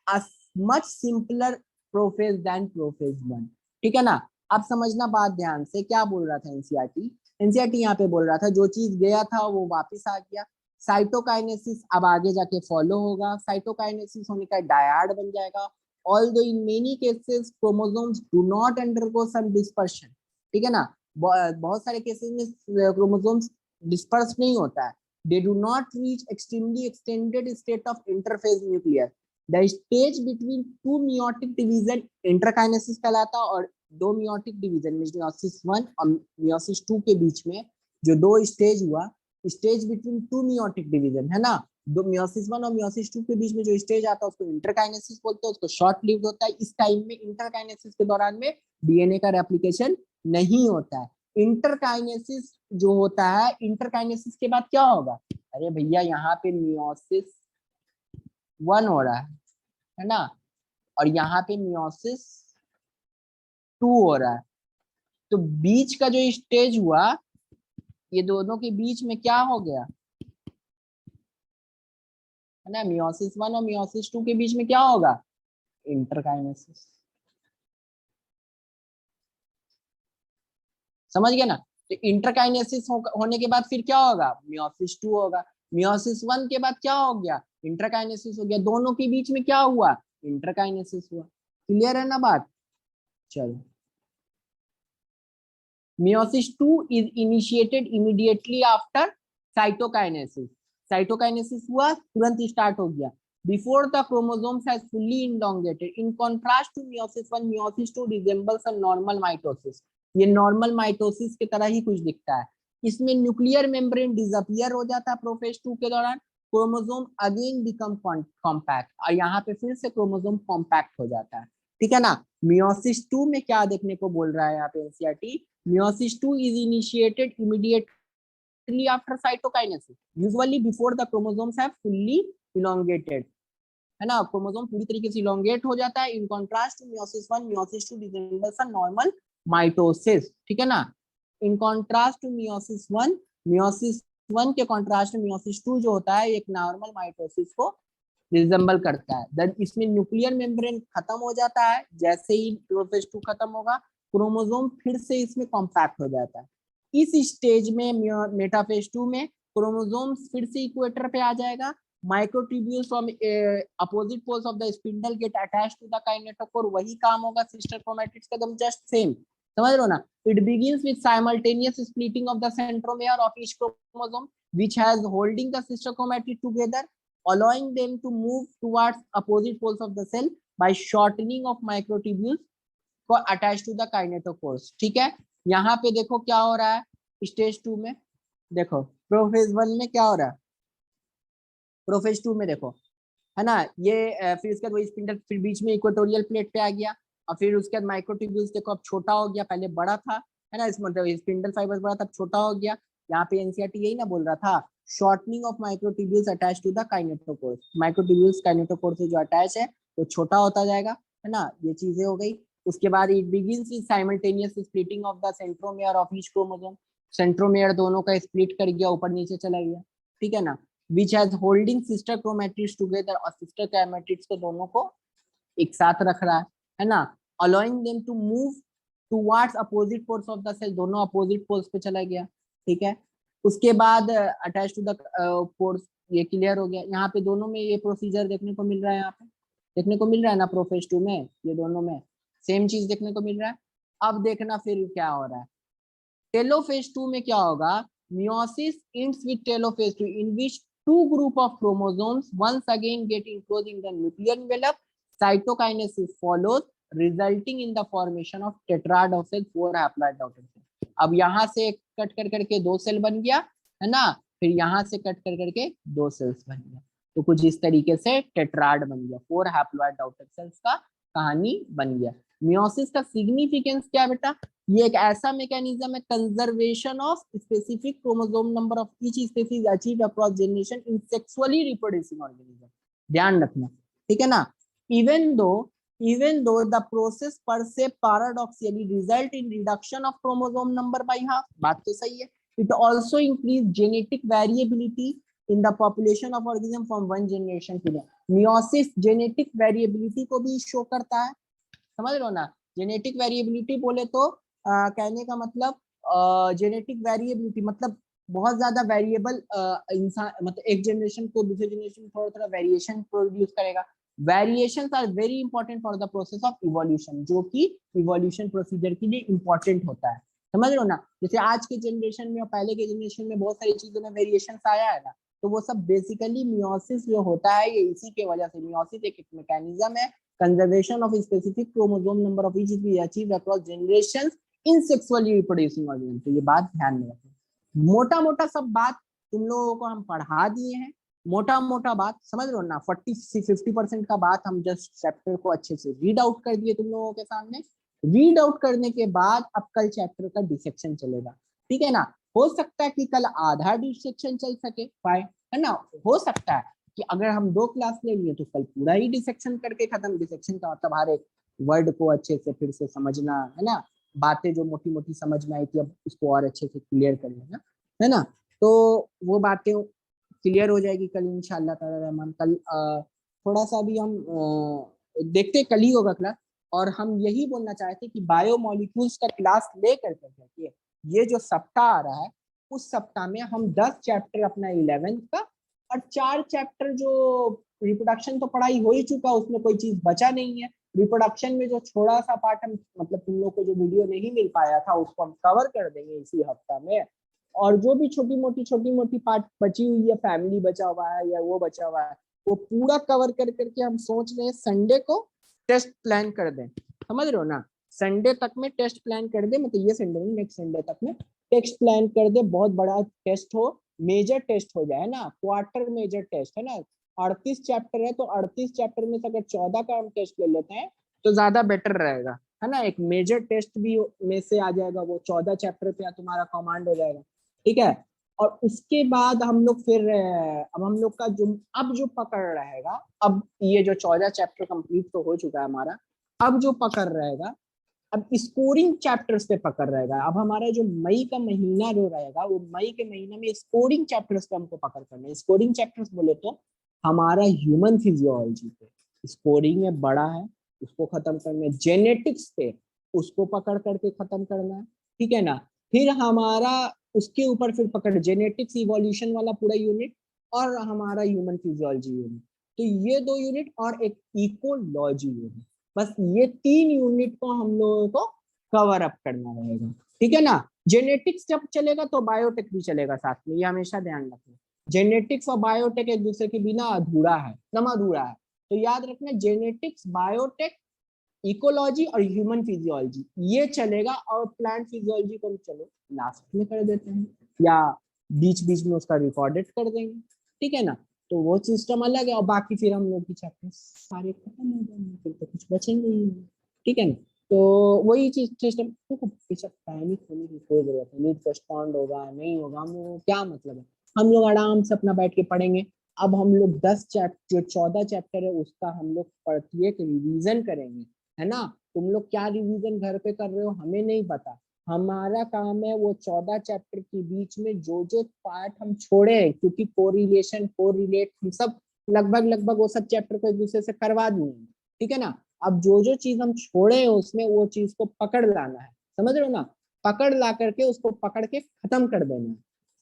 Speaker 1: a much simpler prophase than prophase 1, ठीक है ना। अब समझना बात ध्यान से, क्या बोल रहा था एनसीईआरटी, एनसीईआरटी यहाँ पे बोल रहा था जो चीज गया था वो वापस आ गया। साइटोकाइनेसिस अब आगे जाके फॉलो होगा, साइटोकाइनेसिस होने का डायड बन जाएगा। Although in many cases chromosomes do not undergo some dispersion, ठीक है ना, बहुत सारे केसेस में क्रोमोसोम्स डिस्पर्स नहीं होता है, they do not reach extremely extended state of interphase nucleus. The stage between two meiotic division interkinesis कहलाता है, और दो meiotic division meiosis 1 और meiosis 2 के बीच में जो दो स्टेज हुआ, stage between two meiotic division है ना, दो meiosis 1 और meiosis 2 के बीच में जो स्टेज आता है उसको इंटरकाइनेसिस बोलते हैं, उसको शॉर्ट लिव्ड होता है। इस टाइम में इंटरकाइनेसिस के दौरान में डीएनए का रेप्लिकेशन नहीं होता है। इंटरकाइनेसिस जो होता है, इंटरकाइनेसिस के बाद क्या होगा, अरे भैया यहाँ पे मियोसिस 1 हो रहा है ना, और यहाँ पे मियोसिस 2 हो रहा है, तो बीच का जो स्टेज हुआ, ये दोनों के बीच में क्या हो गया, है ना। मियोसिस 1 और मियोसिस 2 के बीच में क्या होगा, इंटरकाइनेसिस। समझ गए ना। तो इंटरकाइनेसिस होने के बाद फिर क्या होगा, मियोसिस 2 होगा। मियोसिस 1 के बाद क्या हो गया, इंटरकाइनेसिस हो गया। दोनों के बीच में क्या हुआ, इंटरकाइनेसिस हुआ। क्लियर है ना बात। चलो, meiosis 2 is initiated immediately after cytokinesis. Cytokinesis हुआ, तुरंत स्टार्ट हो गया, before the chromosomes has fully elongated. In contrast to meiosis 1, meiosis 2 resembles a normal mitosis. ये नॉर्मल माइटोसिस की तरह ही कुछ दिखता है। इसमें न्यूक्लियर मेम्ब्रेन डिसअपियर हो जाता है प्रोफेज 2 के दौरान। क्रोमोसोम अगेन बिकम कॉम्पैक्ट, और यहाँ पे फिर से क्रोमोसोम कॉम्पैक्ट हो जाता है। ठीक है ना। मियोसिस 2 में क्या देखने को बोल रहा है यहाँ पे NCERT, meiosis 2 is initiated immediately after cytokinesis, usually before the chromosomes have fully elongated, है ना। क्रोमोसोम पूरी तरीके से इलोंगेट हो जाता है। In contrast to meiosis 1, meiosis 2 resembles a normal mitosis. ठीक है ना। In contrast to meiosis 1, meiosis 1 के कॉन्ट्रास्ट में मियोसिस 2 जो होता है एक नॉर्मल माइटोसिस को रिजेंबल करता है। देन इसमें न्यूक्लियर मेम्ब्रेन खत्म हो जाता है। जैसे ही प्रोफेज 2 खत्म होगा, क्रोमोसोम फिर से इसमें कॉम्पैक्ट हो जाता है। इस स्टेज में मेटाफेज 2 में क्रोमोसोम फिर से इक्वेटर पे आ जाएगा। Microtubules from opposite poles of the spindle get attached to the kinetochore. वही काम होगा सिस्टर क्रोमैटिड्स का, एकदम जस्ट सेम। समझ रहे हो ना। It begins with simultaneous splitting of the centromere of each chromosome which has holding the sister chromatid together, allowing them to move towards opposite poles of the cell by shortening of microtubules को attached to the kinetochores। ठीक है। यहाँ पे देखो क्या हो रहा है स्टेज 2 में। देखो प्रोफेज 1 में क्या हो रहा है, प्रोफेज 2 में देखो, है ना। ये फिर उसके बाद वही स्पिंडल फिर बीच में इक्वेटोरियल प्लेट पे आ गया, और फिर उसके बाद माइक्रोट्यूब्यूल्स देखो अब छोटा हो गया, पहले बड़ा था, है ना। इस मतलब स्पिंडल फाइबर बड़ा था, छोटा हो गया। यहाँ पे एनसीईआरटी यही ना बोल रहा था, shortening of microtubules attach to the kinetochores. Microtubules kinetochore से जो अटैच है वो छोटा होता जाएगा, है ना। ये चीजें हो गई। उसके बाद it begins with simultaneous splitting of the centromere of each chromosome. Centromere दोनों का स्प्लिट कर गया, ऊपर नीचे चला गया। ठीक है ना। which has holding sister chromatids together, और sister chromatids को दोनों को एक साथ रख रहा है ना। allowing them to move towards opposite poles of the cell, दोनों opposite poles पे चला गया। ठीक है। उसके बाद attached to the poles, ये क्लियर हो गया। यहाँ पे दोनों में ये प्रोसीजर देखने को मिल रहा है, यहाँ पे देखने को मिल रहा है ना प्रोफेज 2 में, ये दोनों में सेम चीज देखने को मिल रहा है। अब देखना फिर क्या हो रहा है टेलोफेज 2 में क्या होगा। meiosis ends with telophase 2 in which two group of chromosomes once again get enclosed in the nuclear envelope. Cytokinesis follows, resulting in the formation of tetrad of cell, 4 haploid daughter cell। अब यहाँ से कट कर करके 2 सेल बन गया, है ना। फिर यहाँ से कट कर करके 2 सेल्स बन गया। तो कुछ इस तरीके से टेट्राड बन गया, 4 हैप्लॉइड डॉटर सेल्स का कहानी बन गया। मियोसिस का सिग्निफिकेंस क्या बेटा, ये एक ऐसा मैकेनिज्म है conservation of specific chromosome number of each species achieved across generation in sexually reproducing organism. ध्यान रखना, ठीक है ना। even though the process per se paradoxically result in reduction of chromosome number by half, बात तो सही है। it also increase genetic variability in the population of organism from one generation to the meiosis genetic variability को भी शो करता है। समझ लो ना। जेनेटिक वेरिएबिलिटी बोले तो कहने का मतलब जेनेटिक वेरिएबिलिटी मतलब बहुत ज्यादा वेरिएबल इंसान, मतलब एक जनरेशन को दूसरे जनरेशन में थोड़ा थोड़ा वेरिएशन प्रोड्यूस करेगा। Variations are very important for the process of evolution, जो कि इवोल्यूशन प्रोसीजर के लिए इंपॉर्टेंट होता है। समझ लो ना। जैसे आज के जनरेशन में और पहले के जनरेशन में बहुत सारी चीजों में वेरिएशन आया है ना, तो वो सब बेसिकली मियोसिस जो होता है ये इसी के वजह से। मियोसिस एक मैकेनिज्म है conservation of specific chromosome number of each is achieved across generations in sexually reproducing organism। तो ये बात ध्यान में रखना। मोटा मोटा सब बात तुम लोगों को हम पढ़ा दिए हैं, मोटा मोटा बात समझ लो ना। 40-50% का बात हम जस्ट चैप्टर को अच्छे से रीड आउट कर दिए तुम लोगों के सामने। रीड आउट करने के बाद अब कल चैप्टर का डिसेक्शन चलेगा, ठीक है ना। हो सकता है कि कल आधा डिसेक्शन चल सके, है ना। हो सकता है कि अगर हम 2 क्लास ले लिए तो कल पूरा ही डिसेक्शन करके खत्म। डिसेक्शन का मतलब हर एक वर्ड को अच्छे से फिर से समझना, है ना। बातें जो मोटी मोटी समझ में आई थी अब उसको और अच्छे से क्लियर कर लेना, है ना। तो वो बातें क्लियर हो जाएगी कल इंशाल्लाह ताला रहमान। कल थोड़ा सा भी हम देखते, कल ही होगा क्लास। और हम यही बोलना चाहते हैं कि बायोमोलिक्यूल्स का क्लास ले करके देखिए, ये जो सप्ताह आ रहा है उस सप्ताह में हम 10 चैप्टर अपना 11th का और 4 चैप्टर जो रिप्रोडक्शन तो पढ़ाई हो ही चुका, उसमें कोई चीज बचा नहीं है। रिप्रोडक्शन में जो थोड़ा सा पार्ट हम मतलब तुम लोग को जो वीडियो नहीं मिल पाया था उसको हम कवर कर देंगे इसी हफ्ता में। और जो भी छोटी मोटी पार्ट बची हुई है, फैमिली बचा हुआ है या वो बचा हुआ है, वो पूरा कवर कर करके हम सोच रहे हैं संडे को टेस्ट प्लान कर दें। समझ रहे हो ना, संडे तक में टेस्ट प्लान कर दे, मतलब ये संडे नहीं, नेक्स्ट संडे तक में टेस्ट प्लान कर दे। बहुत बड़ा टेस्ट हो, मेजर टेस्ट हो जाए ना, क्वार्टर मेजर टेस्ट है ना। 38 चैप्टर है तो 38 चैप्टर में से अगर 14 का हम टेस्ट ले लेते हैं तो ज्यादा बेटर रहेगा, है ना। एक मेजर टेस्ट भी में से आ जाएगा, वो 14 चैप्टर पे तुम्हारा कमांड हो जाएगा, ठीक है। और उसके बाद हम लोग फिर अब हम लोग का जो अब जो पकड़ रहेगा, अब ये जो 14 चैप्टर कंप्लीट तो हो चुका है हमारा, अब जो पकड़ रहेगा, अब स्कोरिंग चैप्टर्स पे पकड़ रहेगा। अब हमारा जो मई का महीना जो रहेगा, वो मई के महीने में स्कोरिंग चैप्टर्स पे हमको पकड़ करना है। स्कोरिंग चैप्टर्स बोले तो हमारा ह्यूमन फिजियोलॉजी पे स्कोरिंग में बड़ा है, उसको खत्म करना है। जेनेटिक्स पे उसको पकड़ करके खत्म करना है, ठीक है ना। फिर हमारा उसके ऊपर फिर पकड़ जेनेटिक्स इवोल्यूशन वाला पूरा यूनिट और हमारा ह्यूमन फिजियोलॉजी यूनिट। तो ये 2 यूनिट और एक इकोलॉजी यूनिट, बस ये 3 यूनिट को हम लोगों को कवर अप करना रहेगा, ठीक है ना। जेनेटिक्स जब चलेगा तो बायोटेक भी चलेगा साथ में, ये हमेशा ध्यान रखना। जेनेटिक्स और बायोटेक एक दूसरे के बिना अधूरा है, एकदम अधूरा है। तो याद रखना, जेनेटिक्स, बायोटेक, इकोलॉजी और ह्यूमन फिजियोलॉजी ये चलेगा। और प्लांट फिजियोलॉजी को चलो लास्ट में कर देते हैं या बीच बीच में उसका रिकॉर्डेड कर देंगे, ठीक है ना। तो वो सिस्टम अलग है, और बाकी फिर हम लोग की चैप्टर सारे खत्म हो जाएंगे, फिर तो कुछ बचेंगे ही नहीं, ठीक है ना। तो वही चीज सिस्टम, देखो बेशक पैनिक होने की कोई जरूरत नहीं, नीट पोस्टपोन्ड होगा नहीं होगा, हम लोग क्या मतलब है, हम लोग आराम से अपना बैठ के पढ़ेंगे। अब हम लोग 10 चैप्टर, जो 14 चैप्टर है उसका हम लोग प्रत्येक रिवीजन करेंगे, है ना। तुम लोग क्या रिवीजन घर पे कर रहे हो हमें नहीं पता, हमारा काम है वो 14 चैप्टर के बीच में जो जो पार्ट हम छोड़े, क्योंकि कोरिलेशन कोरिलेट हम सब लगभग लगभग वो सब चैप्टर को एक दूसरे से करवा दिए, ठीक है ना। अब जो जो चीज हम छोड़े हैं उसमें वो चीज को पकड़ लाना है, समझ रहे हो ना। पकड़ ला करके उसको पकड़ के खत्म कर देना है,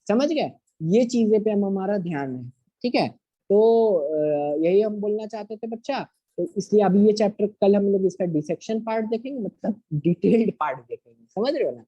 Speaker 1: समझ गए। ये चीजें पे हम हमारा ध्यान है, ठीक है। तो यही हम बोलना चाहते थे बच्चा। तो इसलिए अभी ये चैप्टर कल हम लोग इसका डिसेक्शन पार्ट देखेंगे, मतलब डिटेल्ड पार्ट देखेंगे, समझ रहे हो ना।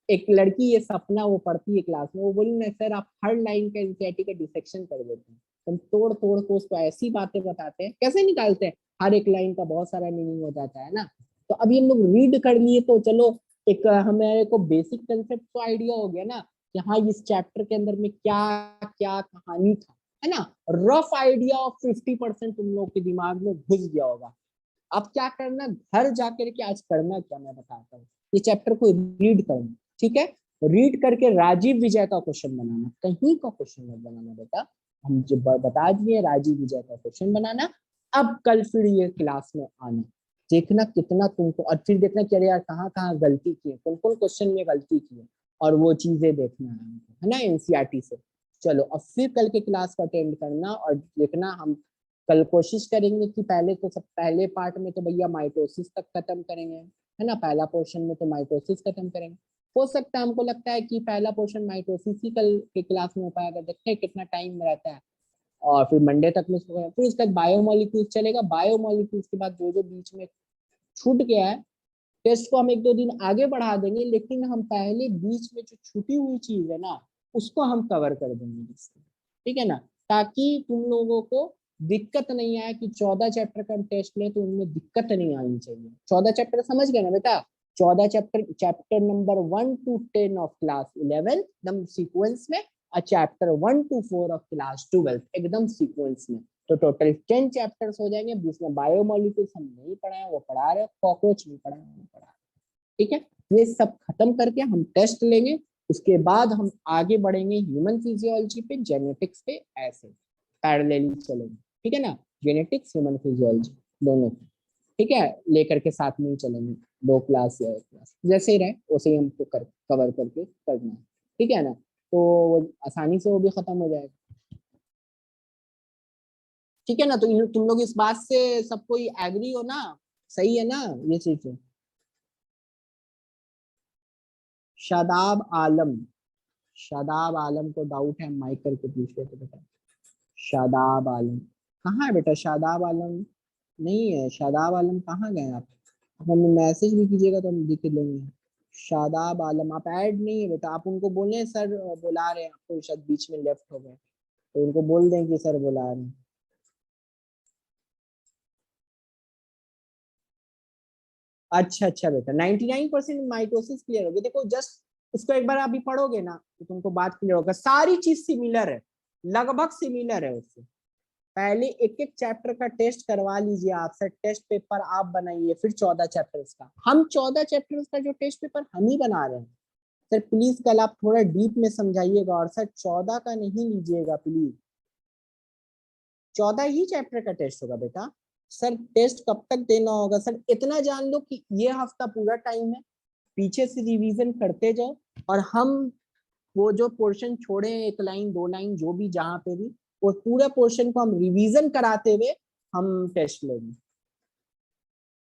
Speaker 1: एक लड़की ये सपना वो पढ़ती है क्लास में, वो बोली ना सर आप हर लाइन का एनसीईआरटी का डिसेक्शन कर देते हैं, हम तोड़ तोड़ को उसको ऐसी बातें बताते हैं, कैसे निकालते हैं, हर एक लाइन का बहुत सारा मीनिंग हो जाता है ना। तो अभी हम लोग रीड कर लिए तो चलो एक हमारे को बेसिक कंसेप्ट तो आइडिया हो गया ना कि हाँ इस चैप्टर के अंदर में क्या क्या कहानी था, है ना। रफ आइडिया ऑफ 50% तुम लोग के दिमाग में घुस गया होगा। अब क्या करना, घर जाकर के आज करना क्या मैं बताता हूँ, ये चैप्टर को रीड करना, ठीक है। रीड करके राजीव विजय का क्वेश्चन बनाना, कहीं का क्वेश्चन मत बनाना बेटा, हम जो बता दिए राजीव विजय का क्वेश्चन बनाना। अब कल फिर ये क्लास में आना, देखना कितना तुमको, और फिर देखना कि अरे यार कहाँ कहाँ गलती की है, कौन कौन क्वेश्चन में गलती की है, और वो चीजें देखना है ना एनसीईआरटी से। चलो अब फिर कल के क्लास को अटेंड करना और देखना। हम कल कोशिश करेंगे कि पहले तो सब पहले पार्ट में तो भैया माइटोसिस तक खत्म करेंगे, है ना। पहला पोर्शन में तो माइटोसिस खत्म करेंगे। हो सकता है, हमको लगता है कि पहला पोर्शन माइटोसिस ही कल के क्लास में हो पाएगा, देखते हैं कितना टाइम रहता है। और फिर मंडे तक में फिर उसके बाद बायोमोलिक्यूल्स चलेगा। बायोमोलिक्यूल्स के बाद जो जो बीच में छूट गया है टेस्ट को हम 1-2 दिन आगे बढ़ा देंगे, लेकिन हम पहले बीच में जो छूटी हुई चीज है ना उसको हम कवर कर देंगे, ठीक है ना। ताकि तुम लोगों को दिक्कत नहीं आए कि 14 चैप्टर का हम टेस्ट ले तो उनमें दिक्कत नहीं आनी चाहिए। 14 चैप्टर समझ गए ना बेटा, 14 chapter, chapter number 1 to 10 of class 11 एकदम सीक्वेंस में, और चैप्टर 1 to 4 ऑफ क्लास 12 एकदम सीक्वेंस में। तो टोटल 10 चैप्टर्स हो जाएंगे, जिसमें बायोमोलिक्यूल्स हम नहीं पढ़ाए वो पढ़ा रहे, कॉकरोच नहीं पढ़ाए वो पढ़ा रहे, ठीक है। ये सब खत्म करके हम टेस्ट लेंगे, उसके बाद हम आगे बढ़ेंगे ह्यूमन फिजियोलॉजी पे, जेनेटिक्स पे, ऐसे पैरेलली चलेंगे, ठीक है ना। जेनेटिक्स ह्यूमन फिजियोलॉजी दोनों, ठीक है, लेकर के साथ में ही चलेंगे, 2 क्लास या 1 क्लास जैसे ही रहे वैसे ही हमको कवर करके करना है, ठीक है ना। तो आसानी से वो भी खत्म हो जाएगा। ठीक है ना? तो तुम लोग इस बात से सब कोई एग्री हो ना? सही है ना ये चीज? शादाब आलम, शादाब आलम को डाउट है, माइक करके पूछ लेते बेटा। शादाब आलम कहाँ है बेटा? शादाब आलम नहीं है। शादाब आलम कहाँ गए आप? हमें मैसेज भी कीजिएगा तो हम दिख लेंगे। शादाब आलम आप ऐड नहीं है बेटा। आप उनको बोले सर बुला रहे हैं आपको, शायद बीच में लेफ्ट हो गए, तो उनको बोल दें कि सर बुला रहे हैं। अच्छा अच्छा बेटा, 99% माइटोसिस क्लियर होगी। देखो जस्ट इसको एक बार अभी पढ़ोगे ना तो तुमको बात क्लियर होगा। सारी चीज सिमिलर है, लगभग सिमिलर है उससे। पहले एक एक चैप्टर का टेस्ट करवा लीजिए आप सर, टेस्ट पेपर आप बनाइए, फिर 14 चैप्टर्स का। हम 14 चैप्टर्स का जो टेस्ट पेपर हम ही बना रहे हैं सर। प्लीज कल आप थोड़ा डीप में समझाइएगा, और सर 14 का नहीं लीजिएगा प्लीज। 14 ही चैप्टर का टेस्ट होगा बेटा। सर टेस्ट कब तक देना होगा सर? इतना जान लो कि ये हफ्ता पूरा टाइम है, पीछे से रिवीजन करते जाओ, और हम वो जो पोर्शन छोड़े हैं, एक लाइन दो लाइन जो भी जहां पे भी, वो पूरे पोर्शन को हम रिवीजन कराते हुए हम टेस्ट लेंगे।